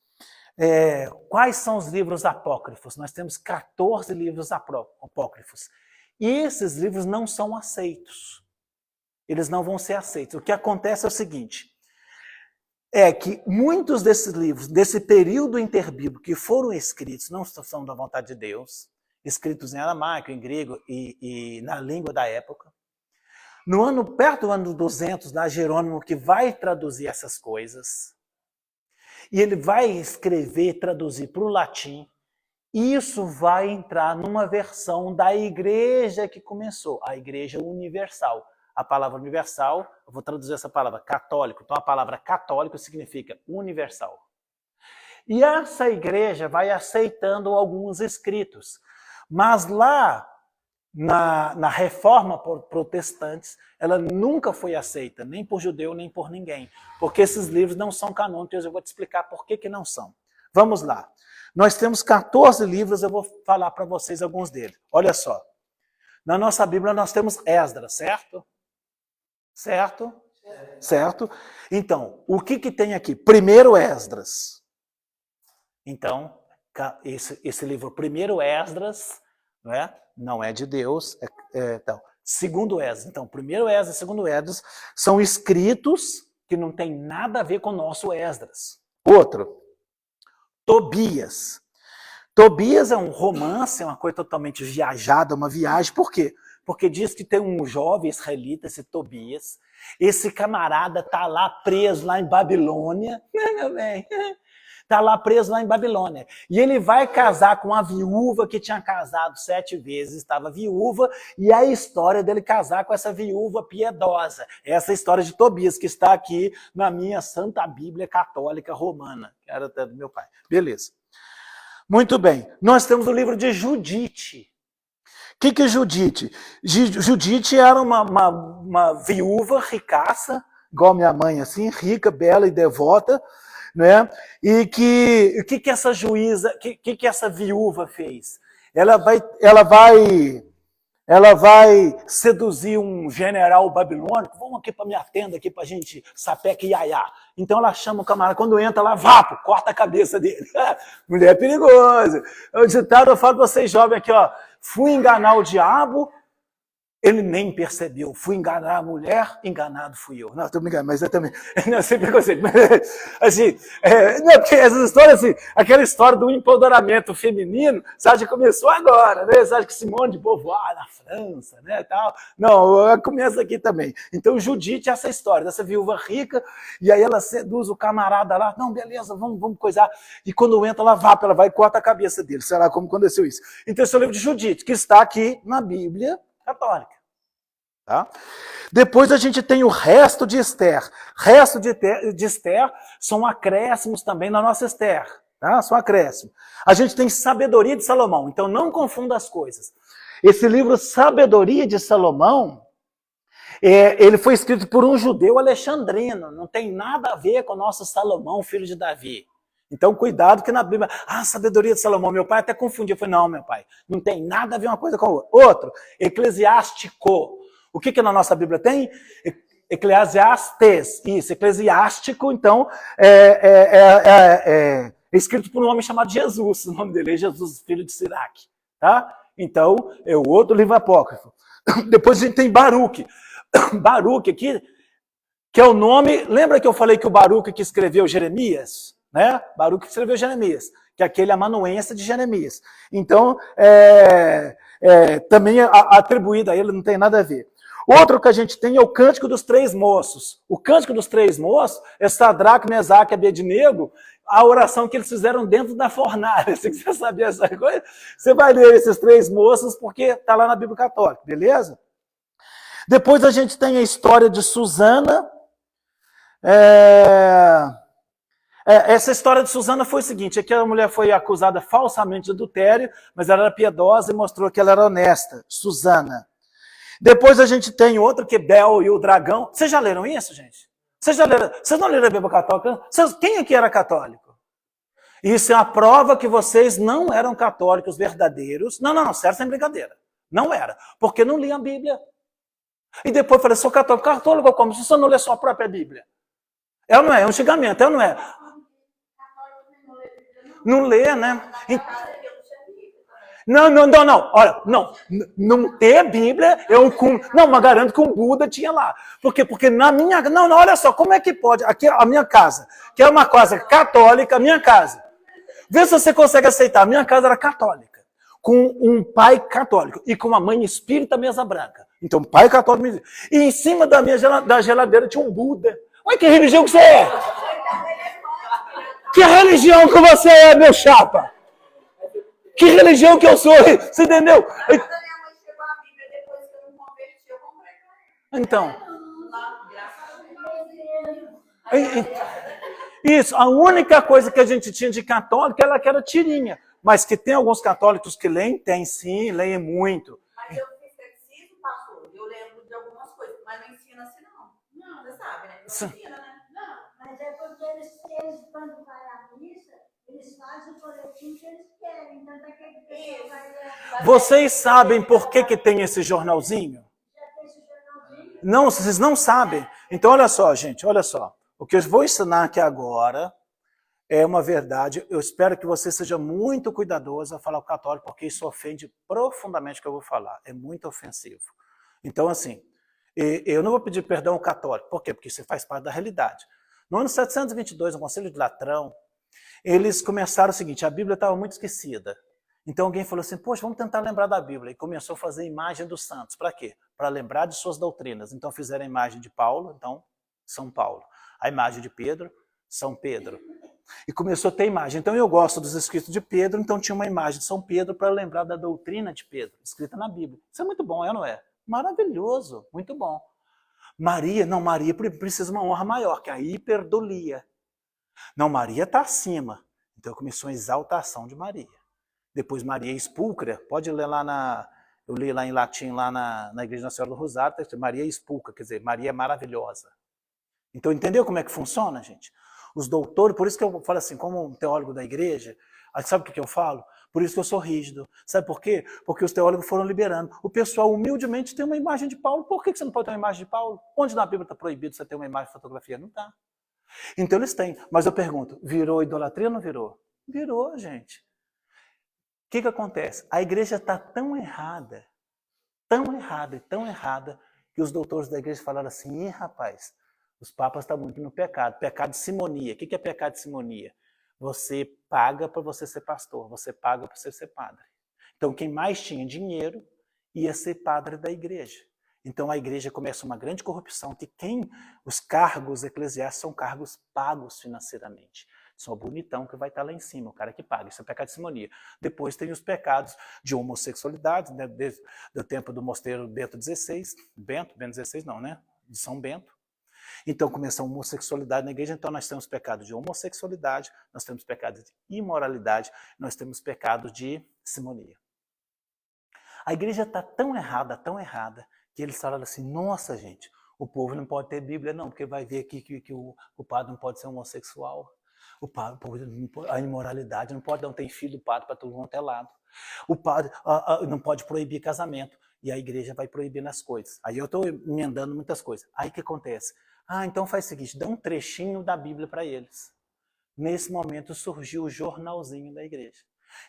quais são os livros apócrifos? Nós temos 14 livros apócrifos. E esses livros não são aceitos. Eles não vão ser aceitos. O que acontece é o seguinte, é que muitos desses livros, desse período interbíblico que foram escritos, não são da vontade de Deus, escritos em aramaico, em grego e na língua da época. Perto do ano 200, lá Jerônimo que vai traduzir essas coisas, e ele vai escrever, traduzir para o latim, e isso vai entrar numa versão da igreja que começou, a igreja universal. A palavra universal, eu vou traduzir essa palavra, católico. Então a palavra católico significa universal. E essa igreja vai aceitando alguns escritos. Mas lá, na reforma protestante, ela nunca foi aceita, nem por judeu, nem por ninguém. Porque esses livros não são canônicos, eu vou te explicar por que não são. Vamos lá. Nós temos 14 livros, eu vou falar para vocês alguns deles. Olha só. Na nossa Bíblia nós temos Esdras, certo? Certo? Certo? Então, o que tem aqui? Primeiro Esdras. Então, esse livro, primeiro Esdras, não é de Deus. Então, segundo Esdras. Então, primeiro Esdras e segundo Esdras são escritos que não tem nada a ver com o nosso Esdras. Outro, Tobias. Tobias é um romance, é uma coisa totalmente viajada, uma viagem. Por quê? Porque diz que tem um jovem israelita, esse Tobias, esse camarada está lá preso lá em Babilônia, meu bem, está lá preso lá em Babilônia. E ele vai casar com uma viúva que tinha casado 7 vezes, estava viúva, e a história dele casar com essa viúva piedosa. Essa história de Tobias, que está aqui na minha Santa Bíblia Católica Romana, que era até do meu pai. Beleza. Muito bem. Nós temos o livro de Judite. O que é Judite? Judite era uma viúva ricaça, igual minha mãe, assim, rica, bela e devota, né? E o que essa juíza, que essa viúva fez? Ela vai seduzir um general babilônico. Vamos aqui para minha tenda aqui para a gente sapeca e iaiá. Então ela chama o camarada, quando entra lá, vapo, corta a cabeça dele. Mulher perigosa. O ditado, eu falo para vocês jovens aqui, ó, fui enganar o diabo, ele nem percebeu. Fui enganar a mulher, enganado fui eu. Não, estou me enganando, mas eu também. Não, sem preconceito. Assim, não, porque essas histórias, assim, aquela história do empoderamento feminino, sabe, começou agora, né? Sabe que Simone de Beauvoir, na França, né, tal. Não, começa aqui também. Então, Judite é essa história dessa viúva rica, e aí ela seduz o camarada lá, não, beleza, vamos coisar. E quando entra, ela vai e corta a cabeça dele. Sei lá como aconteceu isso. Então, esse é o livro de Judite, que está aqui na Bíblia católica. Tá? Depois a gente tem o resto de Esther. Resto de Esther são acréscimos também na nossa Esther. Tá? São acréscimos. A gente tem Sabedoria de Salomão. Então não confunda as coisas. Esse livro Sabedoria de Salomão, ele foi escrito por um judeu alexandrino. Não tem nada a ver com o nosso Salomão, filho de Davi. Então, cuidado que na Bíblia, Sabedoria de Salomão, meu pai até confundiu. Eu falei, não, meu pai, não tem nada a ver uma coisa com a outra. Outro, Eclesiástico. O que na nossa Bíblia tem? Eclesiastes, isso, eclesiástico, então, é escrito por um homem chamado Jesus, o nome dele é Jesus, filho de Siraque, tá? Então, é o outro livro apócrifo. Depois a gente tem Baruque. Baruque aqui, que é o nome, lembra que eu falei que o Baruque que escreveu Jeremias? Né? Baruque escreveu Jeremias, que é aquele amanuense de Jeremias. Então, também atribuído a ele, não tem nada a ver. Outro que a gente tem é o Cântico dos Três Moços. O Cântico dos Três Moços é Sadraque, Mesaque e Abednego, a oração que eles fizeram dentro da fornalha. Se você saber essa coisa, você vai ler esses 3 moços, porque está lá na Bíblia Católica, beleza? Depois a gente tem a história de Susana. Essa história de Susana foi o seguinte, aquela mulher foi acusada falsamente de adultério, mas ela era piedosa e mostrou que ela era honesta. Susana. Depois a gente tem outro que é Bel e o Dragão. Vocês já leram isso, gente? Vocês não leram a Bíblia Católica? Quem aqui era católico? Isso é a prova que vocês não eram católicos verdadeiros. Não, sério, sem brincadeira. Não era, porque não liam a Bíblia. E depois eu falei, sou católico. Católico como? Se você não lê sua própria Bíblia. É ou não é? É um xingamento, é ou não é? Não lê, né? Não. Olha, não ter Bíblia, não, mas garanto que um Buda tinha lá. Por quê? Porque na minha... Não, olha só, como é que pode? Aqui, a minha casa, que é uma casa católica, a minha casa. Vê se você consegue aceitar. A minha casa era católica, com um pai católico e com uma mãe espírita mesa branca. Então, pai católico. E em cima da geladeira tinha um Buda. Olha que religião que você é! Que religião que você é, meu chapa? Que religião que eu sou? Você entendeu? Então. Isso, a única coisa que a gente tinha de católico era que era tirinha. Mas que tem alguns católicos que leem, tem sim, leem muito. Mas eu fiz catecismo, pastor, eu lembro de algumas coisas, mas não ensina assim não. Não, você sabe, né? Não ensina, né? Não, mas é porque eles quando vai à missa, eles fazem o coletivo que eles querem. Então, daquele que vai... Vocês sabem por que tem esse jornalzinho? Já tem esse jornalzinho? Não, vocês não sabem. Então, olha só, gente, olha só. O que eu vou ensinar aqui agora é uma verdade. Eu espero que você seja muito cuidadoso a falar o católico, porque isso ofende profundamente o que eu vou falar. É muito ofensivo. Então, assim, eu não vou pedir perdão ao católico. Por quê? Porque isso faz parte da realidade. No ano 722, no Conselho de Latrão, eles começaram o seguinte, a Bíblia estava muito esquecida. Então alguém falou assim, poxa, vamos tentar lembrar da Bíblia. E começou a fazer imagem dos santos. Para quê? Para lembrar de suas doutrinas. Então fizeram a imagem de Paulo, então São Paulo. A imagem de Pedro, São Pedro. E começou a ter imagem. Então eu gosto dos escritos de Pedro, então tinha uma imagem de São Pedro para lembrar da doutrina de Pedro, escrita na Bíblia. Isso é muito bom, é ou não é? Maravilhoso, muito bom. Maria precisa de uma honra maior, que é a hiperdolia. Não, Maria está acima. Então começou a exaltação de Maria. Depois Maria Expulcra, pode ler lá eu li lá em latim, lá na Igreja Nossa Senhora do Rosário, Maria Expulcra, quer dizer, Maria é maravilhosa. Então, entendeu como é que funciona, gente? Os doutores, por isso que eu falo assim, como um teólogo da igreja, sabe o que eu falo? Por isso que eu sou rígido. Sabe por quê? Porque os teólogos foram liberando. O pessoal humildemente tem uma imagem de Paulo. Por que você não pode ter uma imagem de Paulo? Onde na Bíblia está proibido você ter uma imagem de fotografia? Não está. Então eles têm. Mas eu pergunto, virou idolatria ou não virou? Virou, gente. O que acontece? A igreja está tão errada, que os doutores da igreja falaram assim, rapaz, os papas estão muito no pecado. Pecado de simonia. O que é pecado de simonia? Você paga para você ser pastor, você paga para você ser padre. Então, quem mais tinha dinheiro ia ser padre da igreja. Então, a igreja começa uma grande corrupção, que os cargos eclesiásticos são cargos pagos financeiramente. Só o bonitão que vai estar lá em cima, o cara que paga. Isso é pecado de simonia. Depois tem os pecados de homossexualidade, né, desde o tempo do mosteiro Bento XVI, Bento XVI não, né? De São Bento. Então começa a homossexualidade na igreja, então nós temos pecado de homossexualidade, nós temos pecado de imoralidade, nós temos pecado de simonia. A igreja está tão errada, que eles falaram assim, nossa gente, o povo não pode ter Bíblia não, porque vai ver aqui que o padre não pode ser homossexual, a imoralidade não pode, não tem filho do padre para todo mundo é lado. O padre não pode proibir casamento, e a igreja vai proibindo as coisas. Aí eu estou emendando muitas coisas. Aí o que acontece? Então faz o seguinte, dá um trechinho da Bíblia para eles. Nesse momento surgiu o jornalzinho da igreja.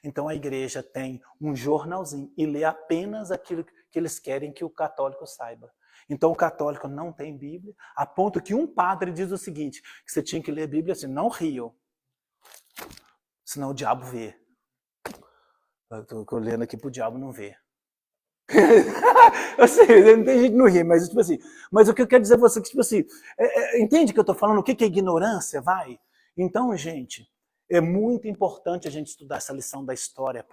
Então a igreja tem um jornalzinho e lê apenas aquilo que eles querem que o católico saiba. Então o católico não tem Bíblia, a ponto que um padre diz o seguinte, que você tinha que ler a Bíblia assim, não riam, senão o diabo vê. Eu estou lendo aqui para o diabo não ver. Eu sei, não tem gente que não ri, mas tipo assim, mas o que eu quero dizer a você é que, tipo assim, entende o que eu estou falando? O que é ignorância? Vai? Então, gente, é muito importante a gente estudar essa lição da história.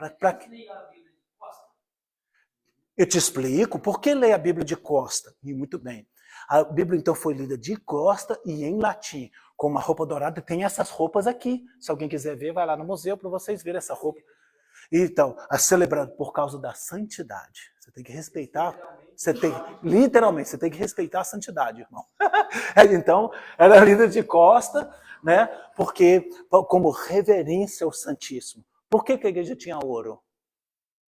Eu te explico por que ler a Bíblia de costa. E muito bem. A Bíblia, então, foi lida de costa e em latim, com uma roupa dourada. Tem essas roupas aqui. Se alguém quiser ver, vai lá no museu para vocês verem essa roupa. Então, celebrado por causa da santidade. Você tem que respeitar, literalmente, você tem que respeitar a santidade, irmão. Então, era lida de costa, né? Porque, como reverência ao Santíssimo. Por que a igreja tinha ouro?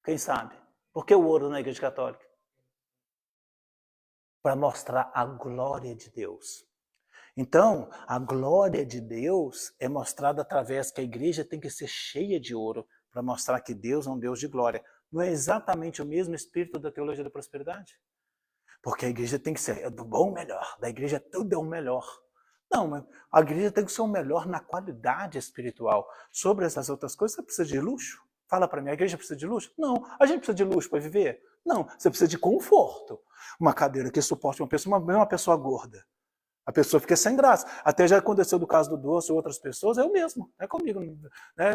Quem sabe? Por que o ouro na igreja católica? Para mostrar a glória de Deus. Então, a glória de Deus é mostrada através que a igreja tem que ser cheia de ouro para mostrar que Deus é um Deus de glória. Não é exatamente o mesmo espírito da teologia da prosperidade? Porque a igreja tem que ser do bom melhor, da igreja tudo é o melhor. Não, mas a igreja tem que ser o melhor na qualidade espiritual. Sobre essas outras coisas, você precisa de luxo? Fala para mim, a igreja precisa de luxo? Não. A gente precisa de luxo para viver? Não. Você precisa de conforto. Uma cadeira que suporte uma pessoa gorda. A pessoa fica sem graça. Até já aconteceu do caso do Doce ou outras pessoas, eu mesmo, é comigo. Né?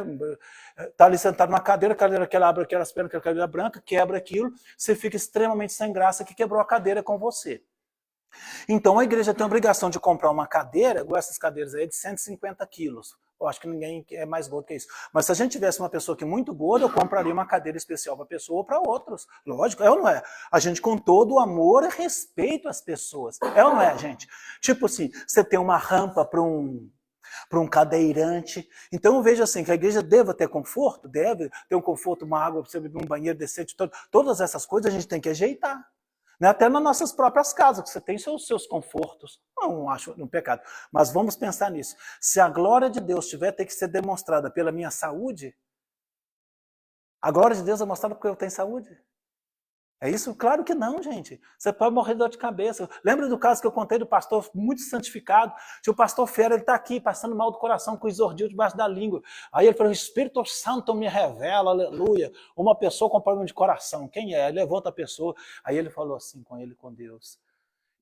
Tá ali sentado numa cadeira que ela abre aquelas pernas, aquela cadeira branca, quebra aquilo, você fica extremamente sem graça que quebrou a cadeira com você. Então a igreja tem a obrigação de comprar uma cadeira, igual essas cadeiras aí, de 150 quilos. Eu acho que ninguém é mais gordo que isso. Mas se a gente tivesse uma pessoa que é muito gorda, eu compraria uma cadeira especial para a pessoa ou para outros. Lógico, é ou não é? A gente com todo o amor e respeito às pessoas. É ou não é, gente? Tipo assim, você tem uma rampa para um cadeirante. Então eu vejo assim, que a igreja deve ter conforto, deve ter um conforto, uma água para você beber, um banheiro decente, todas essas coisas a gente tem que ajeitar. Né? Até nas nossas próprias casas, que você tem seus confortos. Não acho um pecado. Mas vamos pensar nisso. Se a glória de Deus tiver que ser demonstrada pela minha saúde, a glória de Deus é mostrada porque eu tenho saúde? É isso? Claro que não, gente. Você pode morrer de dor de cabeça. Lembra do caso que eu contei do pastor muito santificado? Tinha o pastor Fera, ele está aqui, passando mal do coração, com o exordio debaixo da língua. Aí ele falou, o Espírito Santo me revela, aleluia, uma pessoa com problema de coração. Quem é? Ele levanta a pessoa. Aí ele falou assim com ele, com Deus,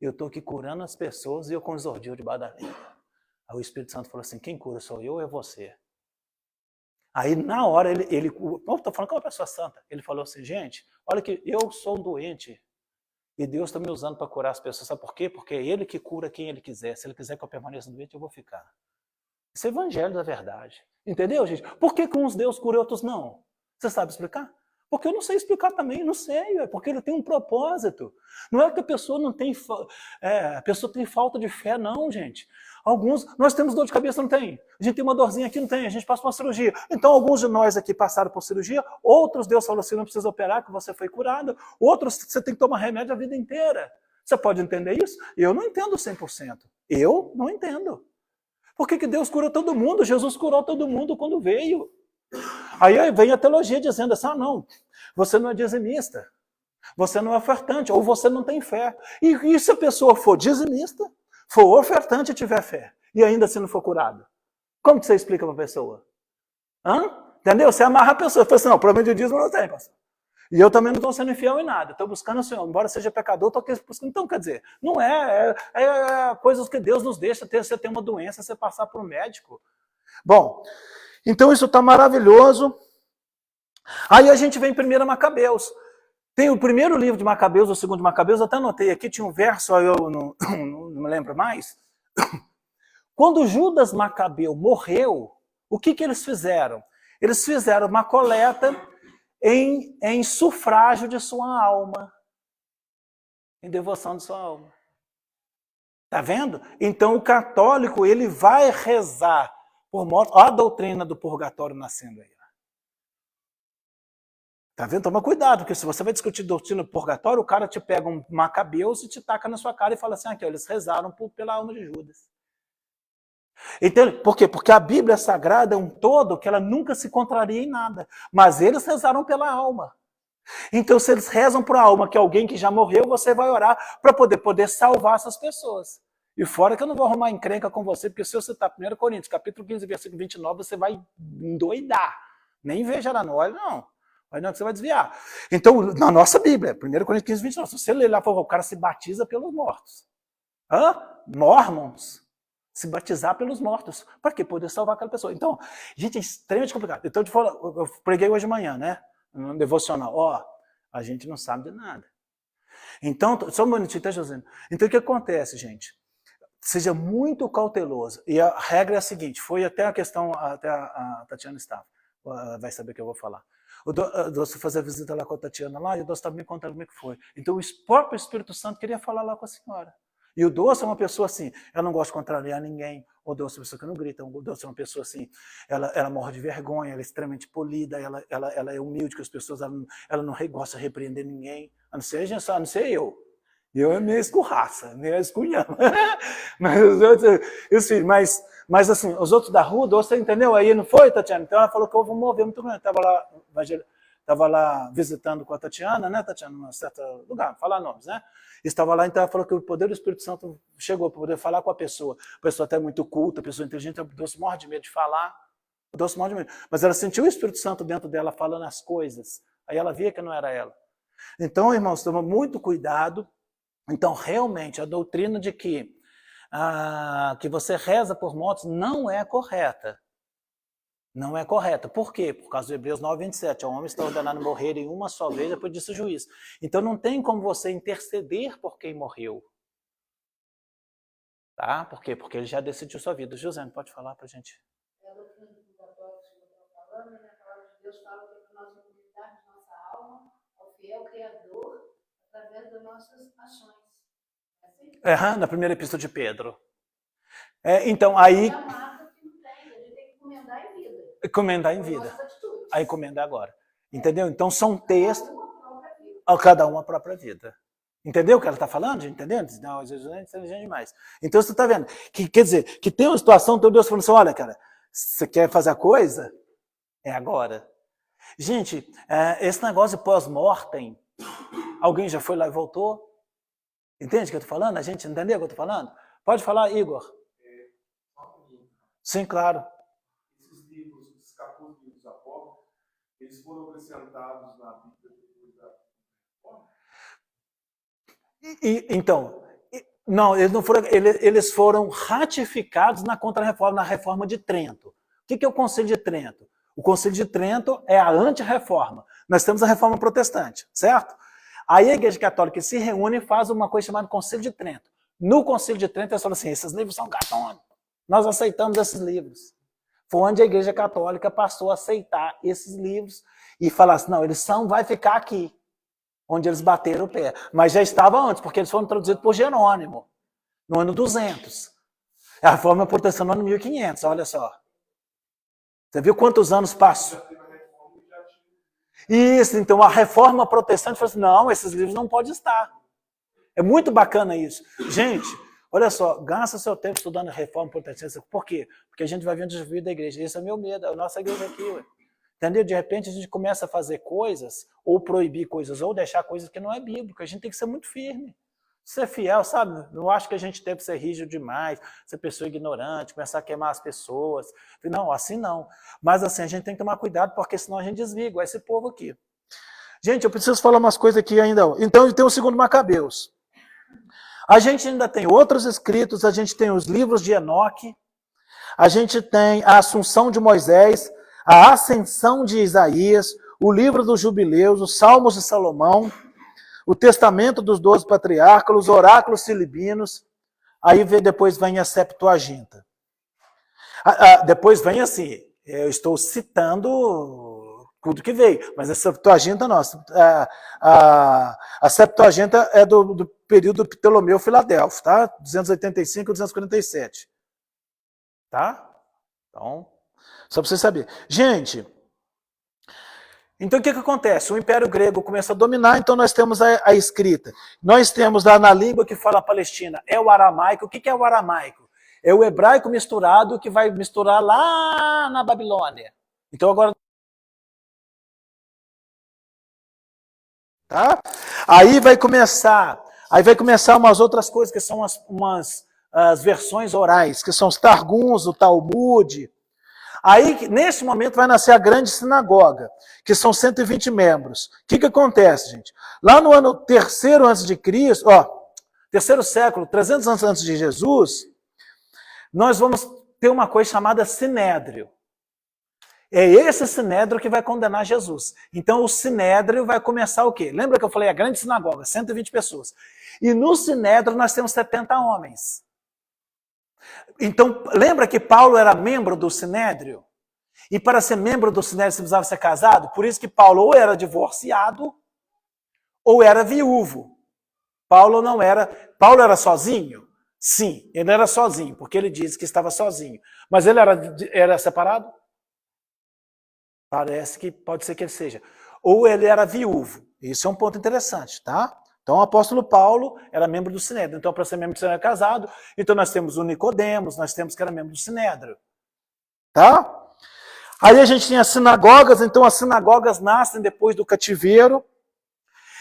eu estou aqui curando as pessoas e eu com exordio debaixo da língua. Aí o Espírito Santo falou assim, quem cura sou eu ou é você? Aí, na hora, ele estou falando com uma pessoa santa, ele falou assim, gente, olha que eu sou um doente e Deus está me usando para curar as pessoas. Sabe por quê? Porque é Ele que cura quem Ele quiser. Se Ele quiser que eu permaneça doente, eu vou ficar. Isso é evangelho da verdade. Entendeu, gente? Por que uns Deus cura e outros não? Você sabe explicar? Porque eu não sei explicar também, não sei, é porque ele tem um propósito. Não é que a pessoa não tem, a pessoa tem falta de fé, não, gente. Alguns, nós temos dor de cabeça, não tem. A gente tem uma dorzinha aqui, não tem. A gente passa por uma cirurgia. Então, alguns de nós aqui passaram por cirurgia, outros Deus falou assim, não precisa operar, que você foi curado. Outros, você tem que tomar remédio a vida inteira. Você pode entender isso? Eu não entendo 100%. Eu não entendo. Por que Deus curou todo mundo? Jesus curou todo mundo quando veio. Aí vem a teologia dizendo assim, não, você não é dizimista, você não é ofertante, ou você não tem fé. E se a pessoa for dizimista, for ofertante e tiver fé, e ainda assim não for curado? Como que você explica para a pessoa? Entendeu? Você amarra a pessoa, fala assim, não, problema de dízimo não tem, pastor. E eu também não estou sendo infiel em nada, estou buscando o Senhor, embora seja pecador, estou buscando. Então, quer dizer, não é coisas que Deus nos deixa ter, você tem uma doença, você passar por um médico. Bom, então isso está maravilhoso. Aí a gente vem em 1 Macabeus. Tem o primeiro livro de Macabeus, o segundo de Macabeus, eu até anotei aqui, tinha um verso, eu não me lembro mais. Quando Judas Macabeu morreu, o que eles fizeram? Eles fizeram uma coleta em sufrágio de sua alma, em devoção de sua alma. Está vendo? Então o católico, ele vai rezar por morte. Olha a doutrina do purgatório nascendo aí. Tá vendo? Toma cuidado, porque se você vai discutir doutrina do purgatório, o cara te pega um Macabeus e te taca na sua cara e fala assim, aqui, ó, eles rezaram pela alma de Judas. Entende? Por quê? Porque a Bíblia Sagrada é um todo que ela nunca se contraria em nada. Mas eles rezaram pela alma. Então, se eles rezam por alma, que é alguém que já morreu, você vai orar para poder salvar essas pessoas. E fora que eu não vou arrumar encrenca com você, porque se eu citar 1 Coríntios, capítulo 15, versículo 29, você vai endoidar. Nem veja lá no olho, não. Mas não, que você vai desviar. Então, na nossa Bíblia, 1 Coríntios 15, 29, se você ler lá, o cara se batiza pelos mortos. Mormons. Se batizar pelos mortos. Para quê? Poder salvar aquela pessoa. Então, gente, é extremamente complicado. Então, eu preguei hoje de manhã, né? No devocional. A gente não sabe de nada. Então, só um minutinho, tá, José? Então, o que acontece, gente? Seja muito cauteloso. E a regra é a seguinte, foi até a questão, até a Tatiana estava, vai saber o que eu vou falar. O Doce fazer a visita lá com a Tatiana lá, e o Doce estava me contando como é que foi. Então o próprio Espírito Santo queria falar lá com a senhora. E o Doce é uma pessoa assim, ela não gosta de contrariar ninguém. O Doce é uma pessoa que não grita. O Doce é uma pessoa assim, ela morre de vergonha, ela é extremamente polida, ela é humilde com as pessoas, ela não gosta de repreender ninguém. A não ser eu. Eu é meio escurraça, meio escunhama. Mas assim, os outros da rua, você entendeu? Aí não foi, Tatiana? Então ela falou que houve um mover muito grande. Estava lá visitando com a Tatiana, né, Tatiana, num certo lugar, não falar nomes, né? Estava lá, então ela falou que o poder do Espírito Santo chegou para poder falar com a pessoa até muito culta, a pessoa inteligente, o Doce morre de medo de falar, o Doce morre de medo. Mas ela sentiu o Espírito Santo dentro dela falando as coisas, aí ela via que não era ela. Então, irmãos, toma muito cuidado. Então, realmente, a doutrina de que você reza por mortos não é correta. Não é correta. Por quê? Por causa do Hebreus 9:27. O homem está ordenado a morrer em uma só vez, depois disso o juízo. Então não tem como você interceder por quem morreu. Tá? Por quê? Porque ele já decidiu sua vida. José, pode falar pra gente? É a doutrina do católico que você está falando, né? A palavra de Deus fala que nós vamos cuidar de nossa alma ao fiel Criador através das nossas ações. É assim? Na primeira epístola de Pedro. Então, aí... É a marca que não tem, a gente tem que encomendar em vida. Encomendar em vida. Nossas atitudes. A encomenda agora. Entendeu? Então são textos... A cada um a própria vida. Entendeu o que ela está falando? Entendeu? Não, às vezes é inteligente demais. Então você está vendo. Quer dizer, que tem uma situação, então Deus falando assim, olha, cara, você quer fazer a coisa? É agora. Gente, esse negócio de pós-mortem, alguém já foi lá e voltou? Entende o que eu estou falando? A gente entendeu o que eu estou falando? Pode falar, Igor. Sim, claro. Esses livros, os capítulos dos apóstolos, eles foram acrescentados na Bíblia depois da Reforma? Então, não, eles não foram, eles foram ratificados na Contra-Reforma, na Reforma de Trento. O que é o Concílio de Trento? O Concílio de Trento é a anti-reforma. Nós temos a Reforma Protestante, certo? Aí a Igreja Católica se reúne e faz uma coisa chamada Concílio de Trento. No Concílio de Trento, eles falam assim, esses livros são catônicos. Nós aceitamos esses livros. Foi onde a Igreja Católica passou a aceitar esses livros e falar assim, não, eles vai ficar aqui, onde eles bateram o pé. Mas já estava antes, porque eles foram traduzidos por Jerônimo, no ano 200. A Reforma Protestante no ano 1500, olha só. Você viu quantos anos passou? Isso, então a Reforma Protestante falou assim, não, esses livros não podem estar. É muito bacana isso. Gente, olha só, gasta seu tempo estudando a Reforma Protestante. Por quê? Porque a gente vai vendo o desvio da igreja. Esse é o meu medo, a nossa igreja aqui. Ué. Entendeu? De repente a gente começa a fazer coisas, ou proibir coisas, ou deixar coisas que não é bíblico. A gente tem que ser muito firme. Ser fiel, sabe? Não acho que a gente deve ser rígido demais, ser pessoa ignorante, começar a queimar as pessoas. Não, assim não. Mas assim, a gente tem que tomar cuidado, porque senão a gente desvia, igual esse povo aqui. Gente, eu preciso falar umas coisas aqui ainda. Então, tem o 2 Macabeus. A gente ainda tem outros escritos, a gente tem os livros de Enoque, a gente tem a Assunção de Moisés, a Ascensão de Isaías, o livro dos Jubileus, os Salmos de Salomão, o Testamento dos 12 Patriarcas, os Oráculos Filibinos, aí depois vem a Septuaginta. Depois vem assim, eu estou citando tudo que veio, mas a Septuaginta nossa. A Septuaginta é do período do Ptolomeu Filadelfo, tá? 285 e 247. Tá? Então, só para você saber. Gente, então o que acontece? O Império Grego começa a dominar, então nós temos a escrita. Nós temos lá na língua que fala a Palestina, é o aramaico. O que é o aramaico? É o hebraico misturado que vai misturar lá na Babilônia. Então agora... Tá? Aí vai começar umas outras coisas, que são as versões orais, que são os Targums, o Talmud. Aí, nesse momento, vai nascer a grande sinagoga, que são 120 membros. O que acontece, gente? Lá no ano 3º a.C., terceiro século, 300 anos antes de Jesus, nós vamos ter uma coisa chamada Sinédrio. É esse Sinédrio que vai condenar Jesus. Então, o Sinédrio vai começar o quê? Lembra que eu falei a grande sinagoga, 120 pessoas. E no Sinédrio nós temos 70 homens. Então, lembra que Paulo era membro do Sinédrio? E para ser membro do Sinédrio você precisava ser casado? Por isso que Paulo ou era divorciado ou era viúvo. Paulo era sozinho? Sim, ele era sozinho, porque ele disse que estava sozinho. Mas ele era separado? Parece que pode ser que ele seja. Ou ele era viúvo. Isso é um ponto interessante, tá? Então o apóstolo Paulo era membro do Sinédrio. Então, para ser membro do Sinédrio casado, então nós temos o Nicodemos, nós temos que era membro do Sinédrio. Tá? Aí a gente tem as sinagogas, então as sinagogas nascem depois do cativeiro.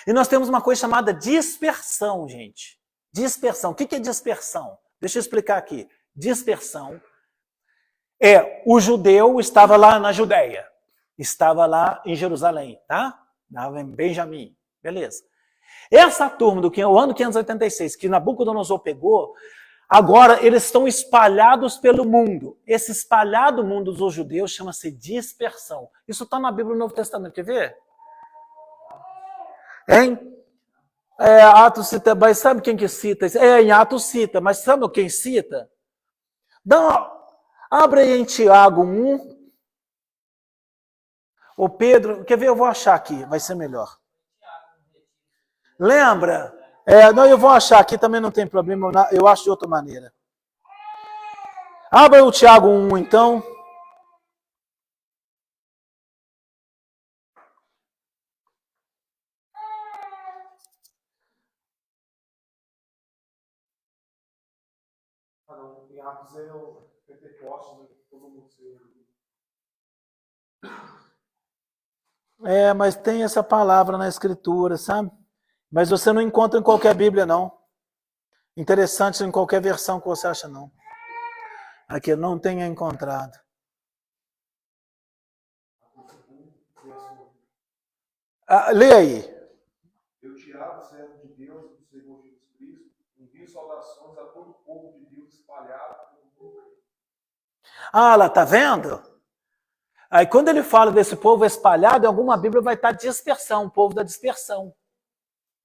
E nós temos uma coisa chamada dispersão, gente. Dispersão. O que é dispersão? Deixa eu explicar aqui. Dispersão é o judeu estava lá na Judéia, estava lá em Jerusalém, tá? Estava em Benjamim, beleza. Essa turma do ano 586, que Nabucodonosor pegou, agora eles estão espalhados pelo mundo. Esse espalhado mundo dos judeus chama-se dispersão. Isso está na Bíblia do Novo Testamento, quer ver? Hein? Atos cita, mas sabe quem que cita? Em Atos cita, mas sabe quem cita? Abre aí em Tiago 1. O Pedro, quer ver? Eu vou achar aqui, vai ser melhor. Lembra? Não, eu vou achar aqui, também não tem problema, eu acho de outra maneira. Abre o Tiago 1, então. Em Atos é o Pentecostes, né? Todo mundo se... Mas tem essa palavra na Escritura, sabe? Mas você não encontra em qualquer Bíblia, não. Interessante em qualquer versão que você acha, não. Aqui eu não tenha encontrado. Lê aí. Eu, Tiago, servo de Deus e do Senhor Jesus Cristo, envio saudações a todo o povo de Deus espalhado pelo mundo. Lá, tá vendo? Aí quando ele fala desse povo espalhado, em alguma Bíblia vai estar dispersão, o povo da dispersão.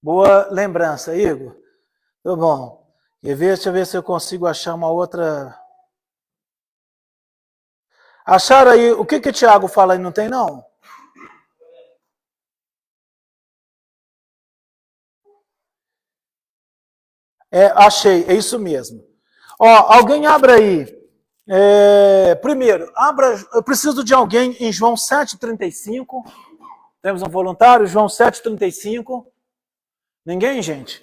Boa lembrança, Igor. Tá bom. Deixa eu ver se eu consigo achar uma outra. Acharam aí, o que Tiago fala aí, não tem não? Achei, é isso mesmo. Alguém abra aí. Primeiro, eu preciso de alguém em João 7,35. Temos um voluntário, João 7,35. Ninguém, gente?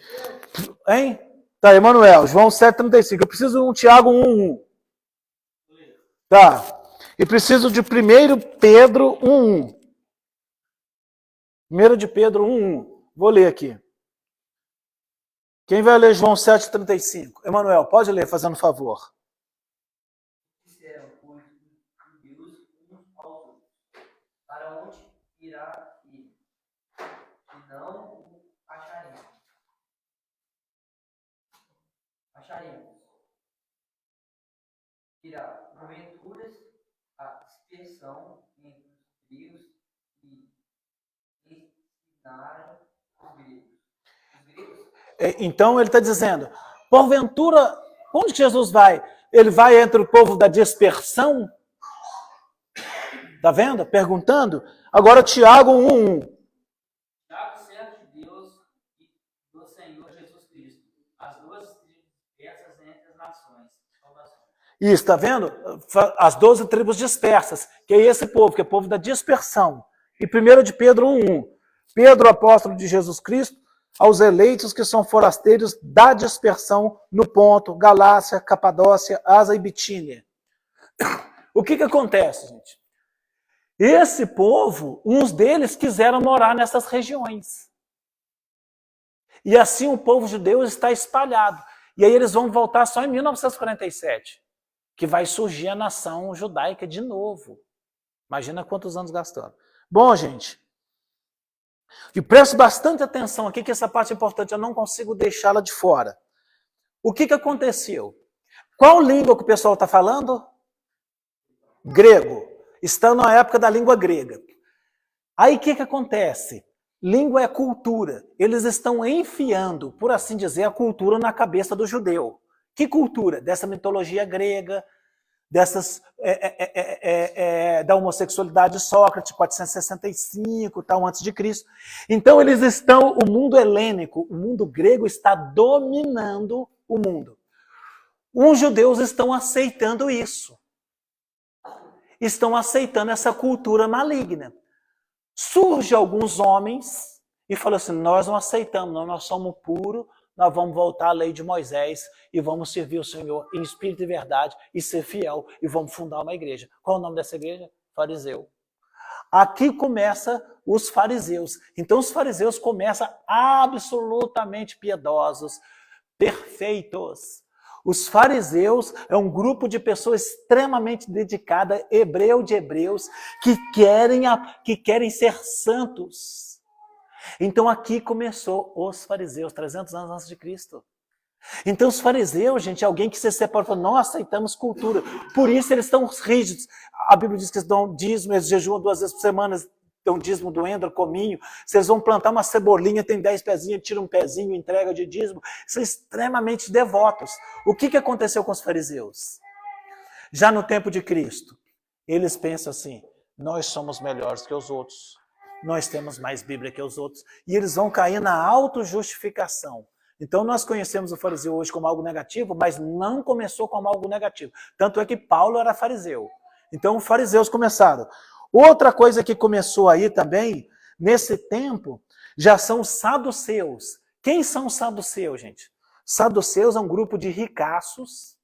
Hein? Tá, Emanuel, João 7,35. Eu preciso de um Tiago 1,1. Tá. E preciso de 1 Pedro 1,1. 1 de Pedro 1,1. Vou ler aqui. Quem vai ler João 7,35? Emanuel, pode ler, fazendo favor. Disseram, pois, os judeus uns aos outros, para onde irá ele? E não o acharemos. Irá, porventura, a dispersão entre os gregos e ensinaram os gregos. Então ele está dizendo, porventura, onde que Jesus vai? Ele vai entre o povo da dispersão? Está vendo? Perguntando. Agora Tiago 1,1. Tiago, servo de Deus e do Senhor Jesus Cristo, as duas tribos dispersas entre as nações. Isso, está vendo? As 12 tribos dispersas, que é esse povo, que é o povo da dispersão. E 1 de Pedro 1,1. Pedro, apóstolo de Jesus Cristo, aos eleitos que são forasteiros da dispersão no Ponto, Galácia, Capadócia, Ásia e Bitínia. O que acontece, gente? Esse povo, uns deles quiseram morar nessas regiões. E assim o povo judeu está espalhado. E aí eles vão voltar só em 1947, que vai surgir a nação judaica de novo. Imagina quantos anos gastando. Bom, gente, e preste bastante atenção aqui, que essa parte é importante, eu não consigo deixá-la de fora. O que aconteceu? Qual língua que o pessoal está falando? Grego. Estão na época da língua grega. Aí o que acontece? Língua é cultura. Eles estão enfiando, por assim dizer, a cultura na cabeça do judeu. Que cultura? Dessa mitologia grega, dessas da homossexualidade de Sócrates, 465, tal, antes de Cristo. Então eles estão, o mundo helênico, o mundo grego está dominando o mundo. Os judeus estão aceitando isso. Estão aceitando essa cultura maligna. Surgem alguns homens e falam assim, nós não aceitamos, não, nós somos puros, nós vamos voltar à lei de Moisés e vamos servir o Senhor em espírito e verdade e ser fiel e vamos fundar uma igreja. Qual é o nome dessa igreja? Fariseu. Aqui começa os fariseus. Então os fariseus começam absolutamente piedosos, perfeitos. Os fariseus é um grupo de pessoas extremamente dedicada, hebreu de hebreus, que querem ser santos. Então aqui começou os fariseus, 300 anos antes de Cristo. Então os fariseus, gente, é alguém que se separa e fala, não aceitamos cultura. Por isso eles estão rígidos. A Bíblia diz que eles dão dízimo, eles jejuam 2 vezes por semana, dão dízimo do endro, cominho. Se eles vão plantar uma cebolinha, tem 10 pezinhos, tira um pezinho, entrega de dízimo. São extremamente devotos. O que aconteceu com os fariseus? Já no tempo de Cristo, eles pensam assim, nós somos melhores que os outros. Nós temos mais Bíblia que os outros. E eles vão cair na autojustificação. Então nós conhecemos o fariseu hoje como algo negativo, mas não começou como algo negativo. Tanto é que Paulo era fariseu. Então os fariseus começaram. Outra coisa que começou aí também, nesse tempo, já são os saduceus. Quem são os saduceus, gente? Saduceus é um grupo de ricaços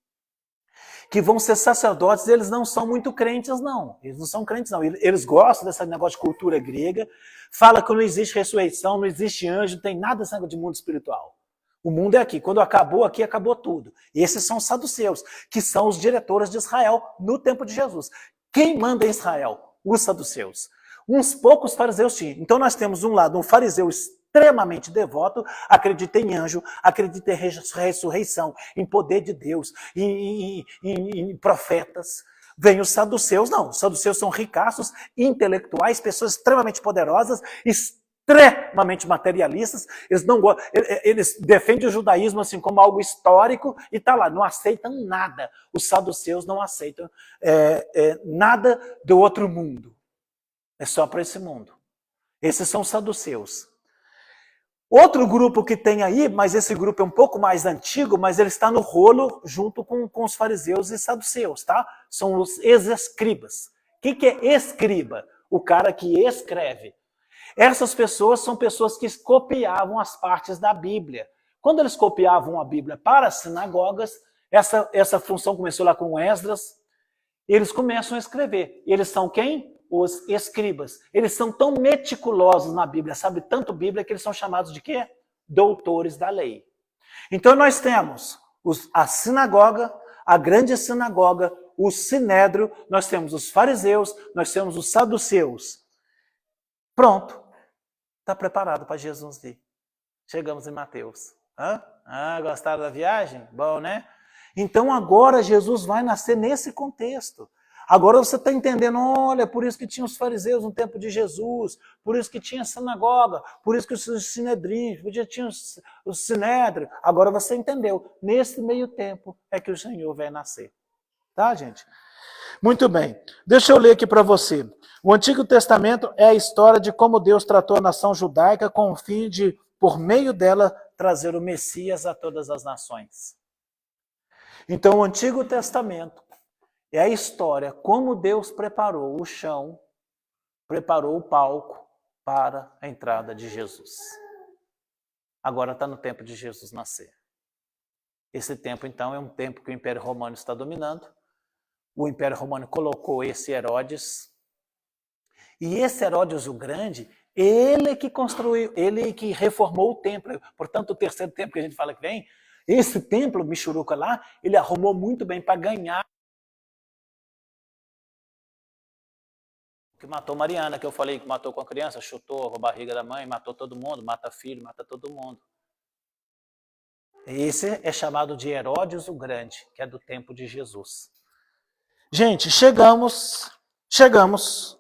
que vão ser sacerdotes, eles não são muito crentes, não. Eles não são crentes, não. Eles gostam desse negócio de cultura grega, fala que não existe ressurreição, não existe anjo, não tem nada desse negócio de mundo espiritual. O mundo é aqui. Quando acabou aqui, acabou tudo. E esses são os saduceus, que são os diretores de Israel no tempo de Jesus. Quem manda em Israel? Os saduceus. Uns poucos fariseus tinham. Então nós temos um lado, um fariseu extremamente devoto, acredita em anjo, acredita em ressurreição, em poder de Deus, em profetas. Vem os saduceus, não. Os saduceus são ricaços, intelectuais, pessoas extremamente poderosas, extremamente materialistas. Eles defendem o judaísmo assim como algo histórico e está lá, não aceitam nada. Os saduceus não aceitam nada do outro mundo. É só para esse mundo. Esses são os saduceus. Outro grupo que tem aí, mas esse grupo é um pouco mais antigo, mas ele está no rolo junto com os fariseus e saduceus, tá? São os escribas. O que é escriba? O cara que escreve. Essas pessoas são pessoas que copiavam as partes da Bíblia. Quando eles copiavam a Bíblia para as sinagogas, essa função começou lá com Esdras, eles começam a escrever. Eles são quem? Os escribas. Eles são tão meticulosos na Bíblia, sabe tanto Bíblia, que eles são chamados de quê? Doutores da lei. Então nós temos a sinagoga, a grande sinagoga, o sinédrio, nós temos os fariseus, nós temos os saduceus. Pronto. Está preparado para Jesus vir. Chegamos em Mateus. Gostaram da viagem? Bom, né? Então agora Jesus vai nascer nesse contexto. Agora você está entendendo, olha, por isso que tinha os fariseus no tempo de Jesus, por isso que tinha a sinagoga, por isso que os sinedrinhos, por isso que tinha o sinédrio. Agora você entendeu. Nesse meio tempo é que o Senhor vai nascer. Tá, gente? Muito bem. Deixa eu ler aqui para você. O Antigo Testamento é a história de como Deus tratou a nação judaica com o fim de, por meio dela, trazer o Messias a todas as nações. Então, o Antigo Testamento é a história como Deus preparou o chão, preparou o palco para a entrada de Jesus. Agora está no tempo de Jesus nascer. Esse tempo, então, é um tempo que o Império Romano está dominando. O Império Romano colocou esse Herodes. E esse Herodes o Grande, ele que construiu, ele que reformou o templo. Portanto, o terceiro templo que a gente fala que vem, esse templo, Michuruca lá, ele arrumou muito bem para ganhar. Que matou Mariana, que eu falei que matou com a criança, chutou a barriga da mãe, matou todo mundo, mata filho, mata todo mundo. Esse é chamado de Herodes o Grande, que é do tempo de Jesus. Gente, chegamos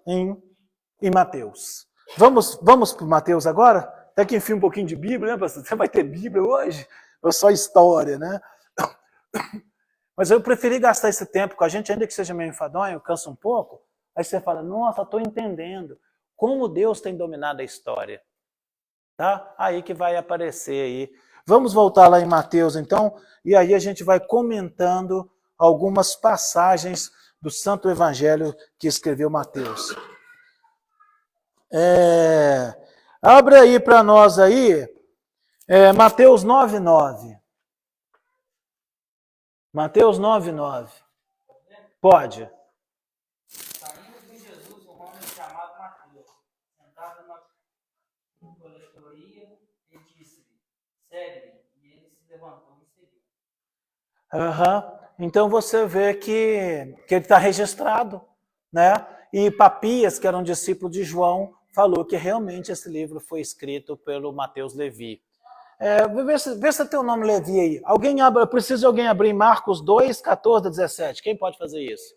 em Mateus. Vamos para Mateus agora? Até que enfim um pouquinho de Bíblia, né, pastor? Você vai ter Bíblia hoje? Ou só história, né? Mas eu preferi gastar esse tempo com a gente, ainda que seja meio enfadonho, cansa um pouco. Aí você fala, nossa, estou entendendo como Deus tem dominado a história. Tá? Aí que vai aparecer aí Vamos voltar lá em Mateus, então, e aí a gente vai comentando algumas passagens do Santo Evangelho que escreveu Mateus. Abre aí para nós aí, Mateus 9:9. Mateus 9:9. Pode. Saindo com Jesus um homem chamado Mateus, sentado na coletoria, e disse-lhe, segue-me. E ele se levantou e seguiu. Então você vê que ele está registrado, né? E Papias, que era um discípulo de João, falou que realmente esse livro foi escrito pelo Mateus Levi. Vê se tem o nome Levi aí. Eu preciso de alguém abrir Marcos 2, 14 a 17. Quem pode fazer isso?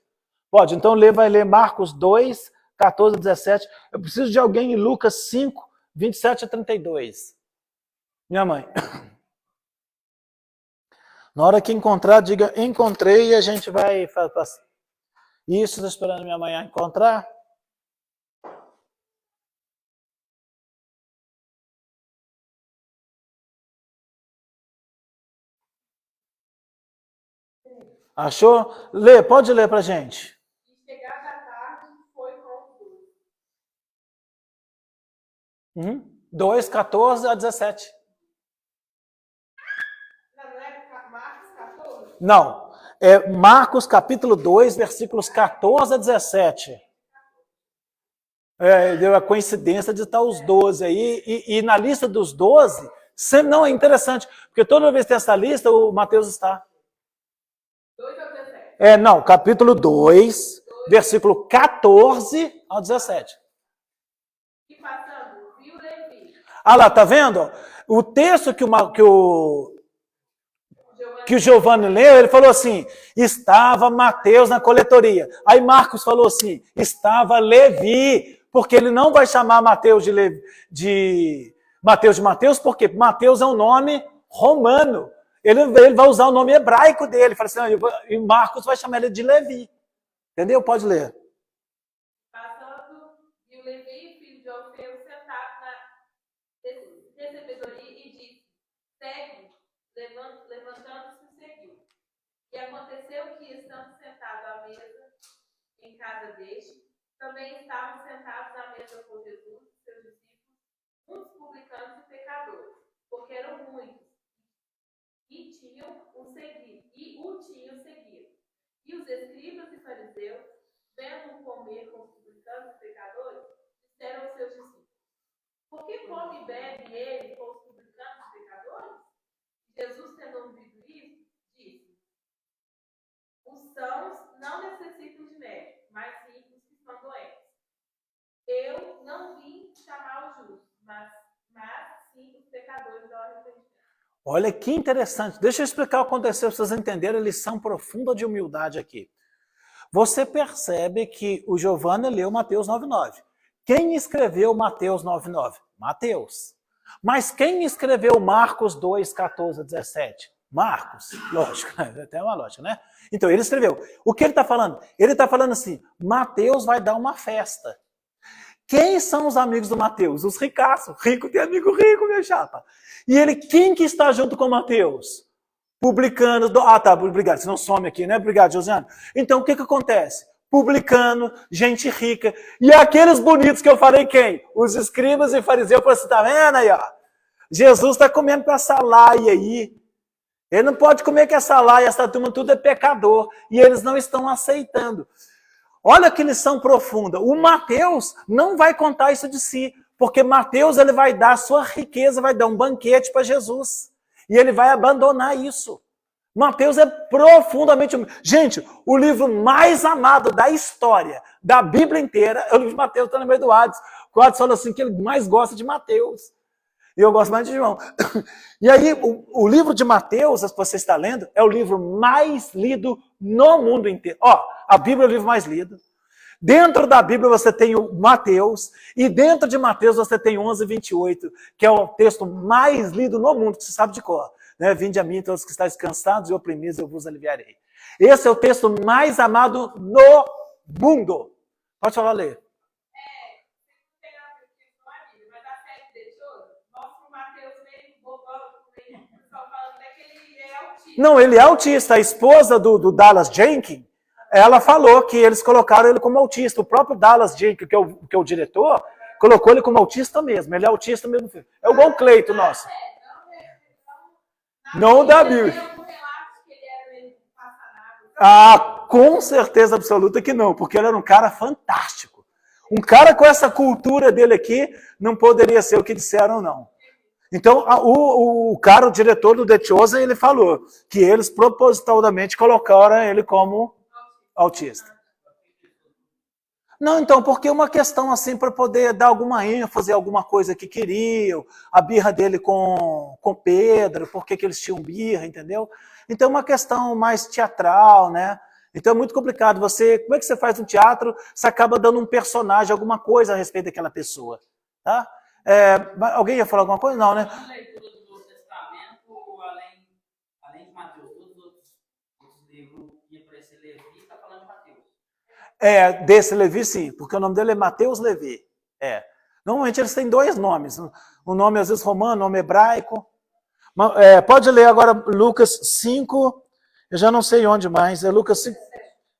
Pode, então vai ler Marcos 2, 14 a 17. Eu preciso de alguém em Lucas 5, 27 a 32. Minha mãe. Na hora que encontrar, diga encontrei e a gente vai... Isso, estou esperando minha mãe encontrar. Achou? Pode ler para a gente. E chegada a tarde, foi com os 2, 14 a 17. Não é Marcos 14? Não, é Marcos capítulo 2, versículos 14 a 17. Deu a coincidência de estar os 12 aí, e na lista dos 12, sempre não é interessante, porque toda vez que tem essa lista, o Mateus está. 2 ao 17. Não, capítulo 2, versículo 14 ao 17. E passando, viu Levi. Ah lá, tá vendo? O texto que o Giovanni leu, ele falou assim, estava Mateus na coletoria. Aí Marcos falou assim, estava Levi, porque ele não vai chamar Mateus de Mateus, porque Mateus é um nome romano. Ele vai usar o nome hebraico dele. Ele fala assim, e Marcos vai chamar ele de Levi. Entendeu? Pode ler. Passando, viu Levi, filho de Alfeu, sentado na recebedoria e disse, segue, levantando-se, seguiu. E aconteceu que, estando sentado à mesa em casa deste, também estavam sentados à mesa com Jesus e seus discípulos, muitos publicanos e pecadores, porque eram muitos, e o tinham seguido. E os escribas e fariseus, vendo-o comer com os publicanos e pecadores, disseram aos seus discípulos, por que come e bebe ele com os publicanos e pecadores? Jesus, tendo ouvido isso, disse, os sãos não necessitam de médico, mas sim os que estão doentes. Eu não vim chamar os justos, mas sim os pecadores ao arrependimento. Olha que interessante. Deixa eu explicar o que aconteceu para vocês entenderem a lição profunda de humildade aqui. Você percebe que o Giovanni leu Mateus 9:9. Quem escreveu Mateus 9:9? Mateus. Mas quem escreveu Marcos 2, 14 a 17? Marcos. Lógico, tem uma lógica, né? Então, ele escreveu. O que ele está falando? Ele está falando assim, Mateus vai dar uma festa. Quem são os amigos do Mateus? Os ricaços. Rico tem amigo rico, minha chapa. E quem que está junto com Mateus? Publicanos. Tá, obrigado. Você não some aqui, né? Obrigado, Josiane. Então, o que acontece? Publicano, gente rica. E aqueles bonitos que eu falei quem? Os escribas e fariseus. Falaram assim, tá vendo aí, ó? Jesus está comendo com essa laia aí. Ele não pode comer com essa laia, essa turma tudo é pecador. E eles não estão aceitando. Olha que lição profunda. O Mateus não vai contar isso de si, porque Mateus ele vai dar a sua riqueza, vai dar um banquete para Jesus. E ele vai abandonar isso. Mateus é profundamente humilde. Gente, o livro mais amado da história, da Bíblia inteira, é o livro de Mateus, está no meio do Hades. O Hades fala assim que ele mais gosta de Mateus. E eu gosto mais de João. E aí, o livro de Mateus, que você está lendo, é o livro mais lido no mundo inteiro. A Bíblia é o livro mais lido. Dentro da Bíblia você tem o Mateus, e dentro de Mateus você tem 11:28, que é o texto mais lido no mundo, que você sabe de cor. Né? Vinde a mim, todos que estáis cansados e oprimidos, eu vos aliviarei. Esse é o texto mais amado no mundo. Pode falar, ler. Não, ele é autista. A esposa do Dallas Jenkins, ela falou que eles colocaram ele como autista. O próprio Dallas Jenkins, que é o diretor, colocou ele como autista mesmo. Ele é autista mesmo. É igual o Cleito nosso. Não da Bíblia. Ah, com certeza absoluta que não, porque ele era um cara fantástico. Um cara com essa cultura dele aqui não poderia ser o que disseram, não. Então, o cara, o diretor do The Chosen, ele falou que eles propositalmente colocaram ele como autista. Não, então, porque é uma questão assim para poder dar alguma ênfase, alguma coisa que queriam, a birra dele com Pedro, por que eles tinham birra, entendeu? Então é uma questão mais teatral, né? Então é muito complicado. Como é que você faz um teatro, você acaba dando um personagem, alguma coisa a respeito daquela pessoa, tá? Alguém ia falar alguma coisa? Não, né? Na leitura do Novo Testamento, além de Mateus, todos os outros livros que aparece Levi, está falando de Mateus. Desse Levi, sim, porque o nome dele é Mateus Levi. Normalmente eles têm dois nomes. O nome, às vezes, romano, o nome hebraico. Pode ler agora Lucas 5, eu já não sei onde mais. É Lucas 5.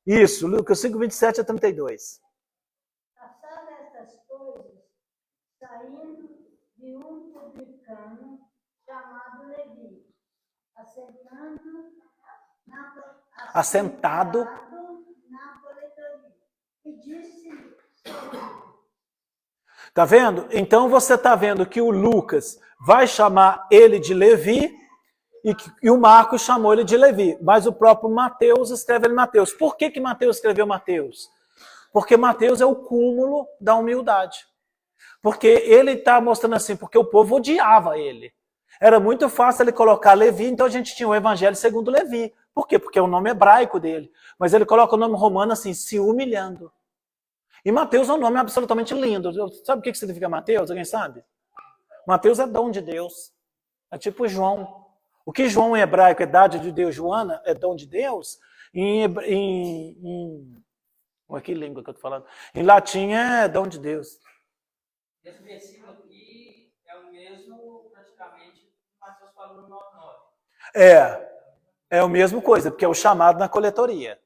Isso, Lucas 5, 27 a 32. Passadas estas coisas, saindo de um publicano chamado Levi, assentado na coletoria, e disse: Tá vendo? Então você está vendo que o Lucas vai chamar ele de Levi e o Marcos chamou ele de Levi, mas o próprio Mateus escreve ele Mateus. Por que Mateus escreveu Mateus? Porque Mateus é o cúmulo da humildade. Porque ele está mostrando assim, porque o povo odiava ele. Era muito fácil ele colocar Levi, então a gente tinha o Evangelho segundo Levi. Por quê? Porque é o nome hebraico dele. Mas ele coloca o nome romano assim, se humilhando. E Mateus é um nome absolutamente lindo. Sabe o que significa Mateus? Alguém sabe? Mateus é dom de Deus. É tipo João. O que João em hebraico é dade de Deus, Joana é dom de Deus. Que língua que eu estou falando? Em latim é dom de Deus. Esse versículo aqui é o mesmo, praticamente, que Mateus falou no 9:9. É a mesma coisa, porque é o chamado na coletoria.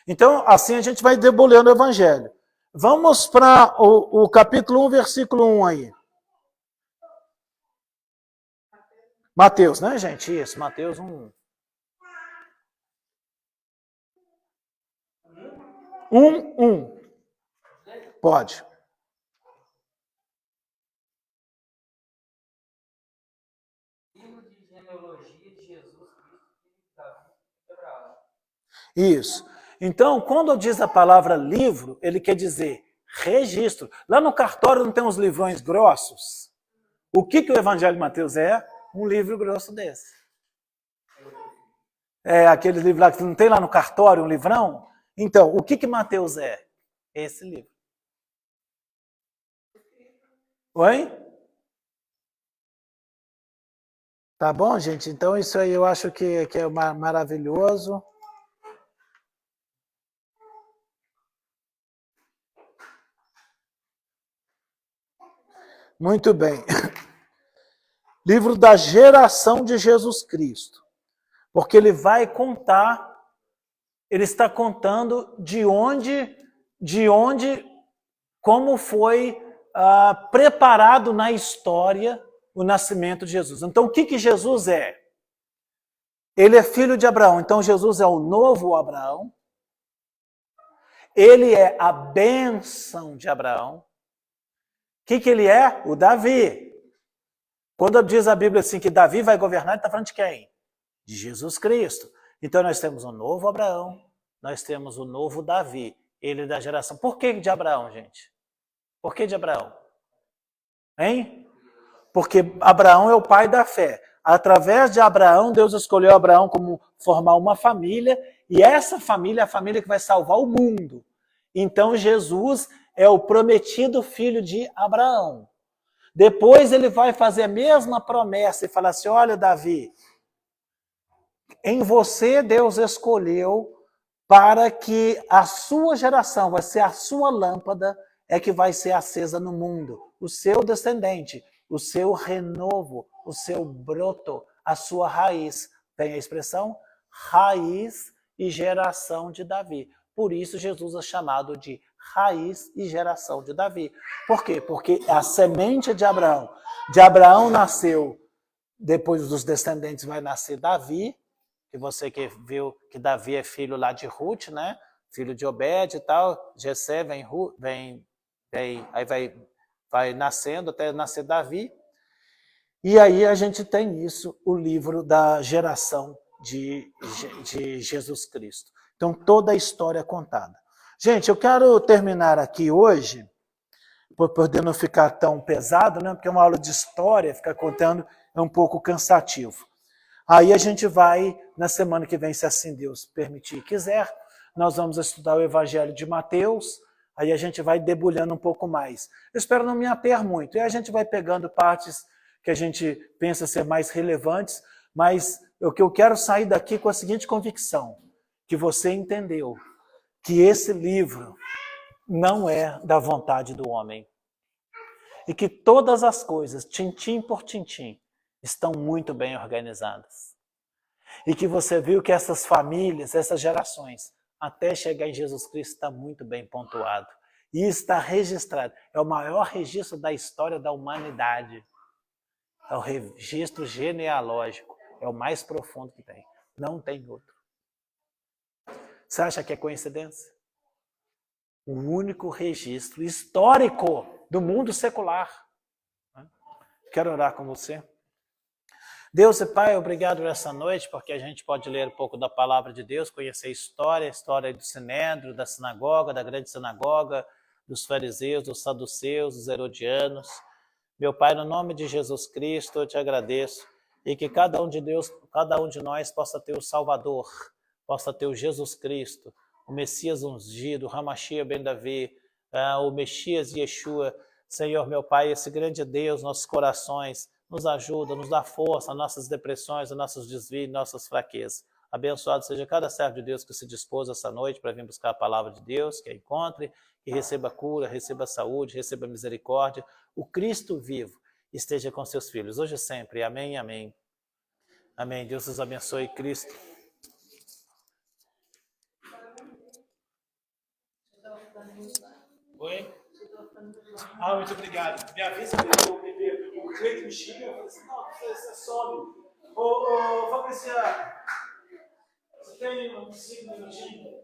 Então, assim a gente vai debulhando o Evangelho. Vamos para o capítulo 1, versículo 1 aí. Mateus, né, gente? Isso, Mateus 1. 1. Pode. Livro de genealogia de Jesus Cristo, Davi e Abraão. Isso. Então, quando diz a palavra livro, ele quer dizer registro. Lá no cartório não tem uns livrões grossos? O que o Evangelho de Mateus é? Um livro grosso desse. Aquele livro lá que não tem lá no cartório, um livrão? Então, o que Mateus é? Esse livro. Oi? Tá bom, gente? Então, isso aí eu acho que é maravilhoso. Muito bem. Livro da geração de Jesus Cristo. Porque ele vai contar, ele está contando de onde, como foi preparado na história o nascimento de Jesus. Então, o que Jesus é? Ele é filho de Abraão. Então, Jesus é o novo Abraão. Ele é a bênção de Abraão. O que ele é? O Davi. Quando diz a Bíblia assim que Davi vai governar, ele está falando de quem? De Jesus Cristo. Então nós temos o novo Abraão, nós temos o novo Davi, ele é da geração. Por que de Abraão, gente? Por que de Abraão? Hein? Porque Abraão é o pai da fé. Através de Abraão, Deus escolheu Abraão como formar uma família, e essa família é a família que vai salvar o mundo. Então Jesus é o prometido filho de Abraão. Depois ele vai fazer a mesma promessa e falar assim, olha Davi, em você Deus escolheu para que a sua geração, vai ser a sua lâmpada, é que vai ser acesa no mundo. O seu descendente, o seu renovo, o seu broto, a sua raiz vem a expressão raiz e geração de Davi. Por isso Jesus é chamado de raiz e geração de Davi. Por quê? Porque a semente de Abraão. De Abraão nasceu, depois dos descendentes vai nascer Davi, que você que viu que Davi é filho lá de Ruth, né? Filho de Obed e tal. Jessé aí vai nascendo até nascer Davi. E aí a gente tem isso, o livro da geração de Jesus Cristo. Então, toda a história é contada. Gente, eu quero terminar aqui hoje, por poder não ficar tão pesado, né? Porque uma aula de história, ficar contando, é um pouco cansativo. Aí a gente vai, na semana que vem, se assim Deus permitir e quiser, nós vamos estudar o Evangelho de Mateus, aí a gente vai debulhando um pouco mais. Eu espero não me ater muito, e a gente vai pegando partes que a gente pensa ser mais relevantes, mas o que eu quero sair daqui com a seguinte convicção, que você entendeu que esse livro não é da vontade do homem. E que todas as coisas, tintim por tintim, estão muito bem organizadas. E que você viu que essas famílias, essas gerações, até chegar em Jesus Cristo, está muito bem pontuado. E está registrado. É o maior registro da história da humanidade. É o registro genealógico. É o mais profundo que tem. Não tem outro. Você acha que é coincidência? O único registro histórico do mundo secular. Quero orar com você. Deus e Pai, obrigado nessa noite, porque a gente pode ler um pouco da palavra de Deus, conhecer a história do Sinédrio, da sinagoga, da grande sinagoga, dos fariseus, dos saduceus, dos herodianos. Meu Pai, no nome de Jesus Cristo, eu te agradeço, e que cada um de nós possa ter o Salvador, possa ter o Jesus Cristo, o Messias ungido, o Hamashia ben Davi, o Messias Yeshua. Senhor, meu Pai, esse grande Deus, nossos corações, nos ajuda, nos dá força, nossas depressões, nossos desvios, nossas fraquezas. Abençoado seja cada servo de Deus que se dispôs essa noite para vir buscar a palavra de Deus, que a encontre, que receba cura, receba saúde, receba misericórdia. O Cristo vivo esteja com seus filhos, hoje e sempre. Amém, amém. Amém. Deus os abençoe, Cristo. Oi? Muito obrigado. Me avisa que eu beber. O Cleiton me xinga, eu falei assim, não, você some. Ô, Fabrícia, você tem 5 minutinhos?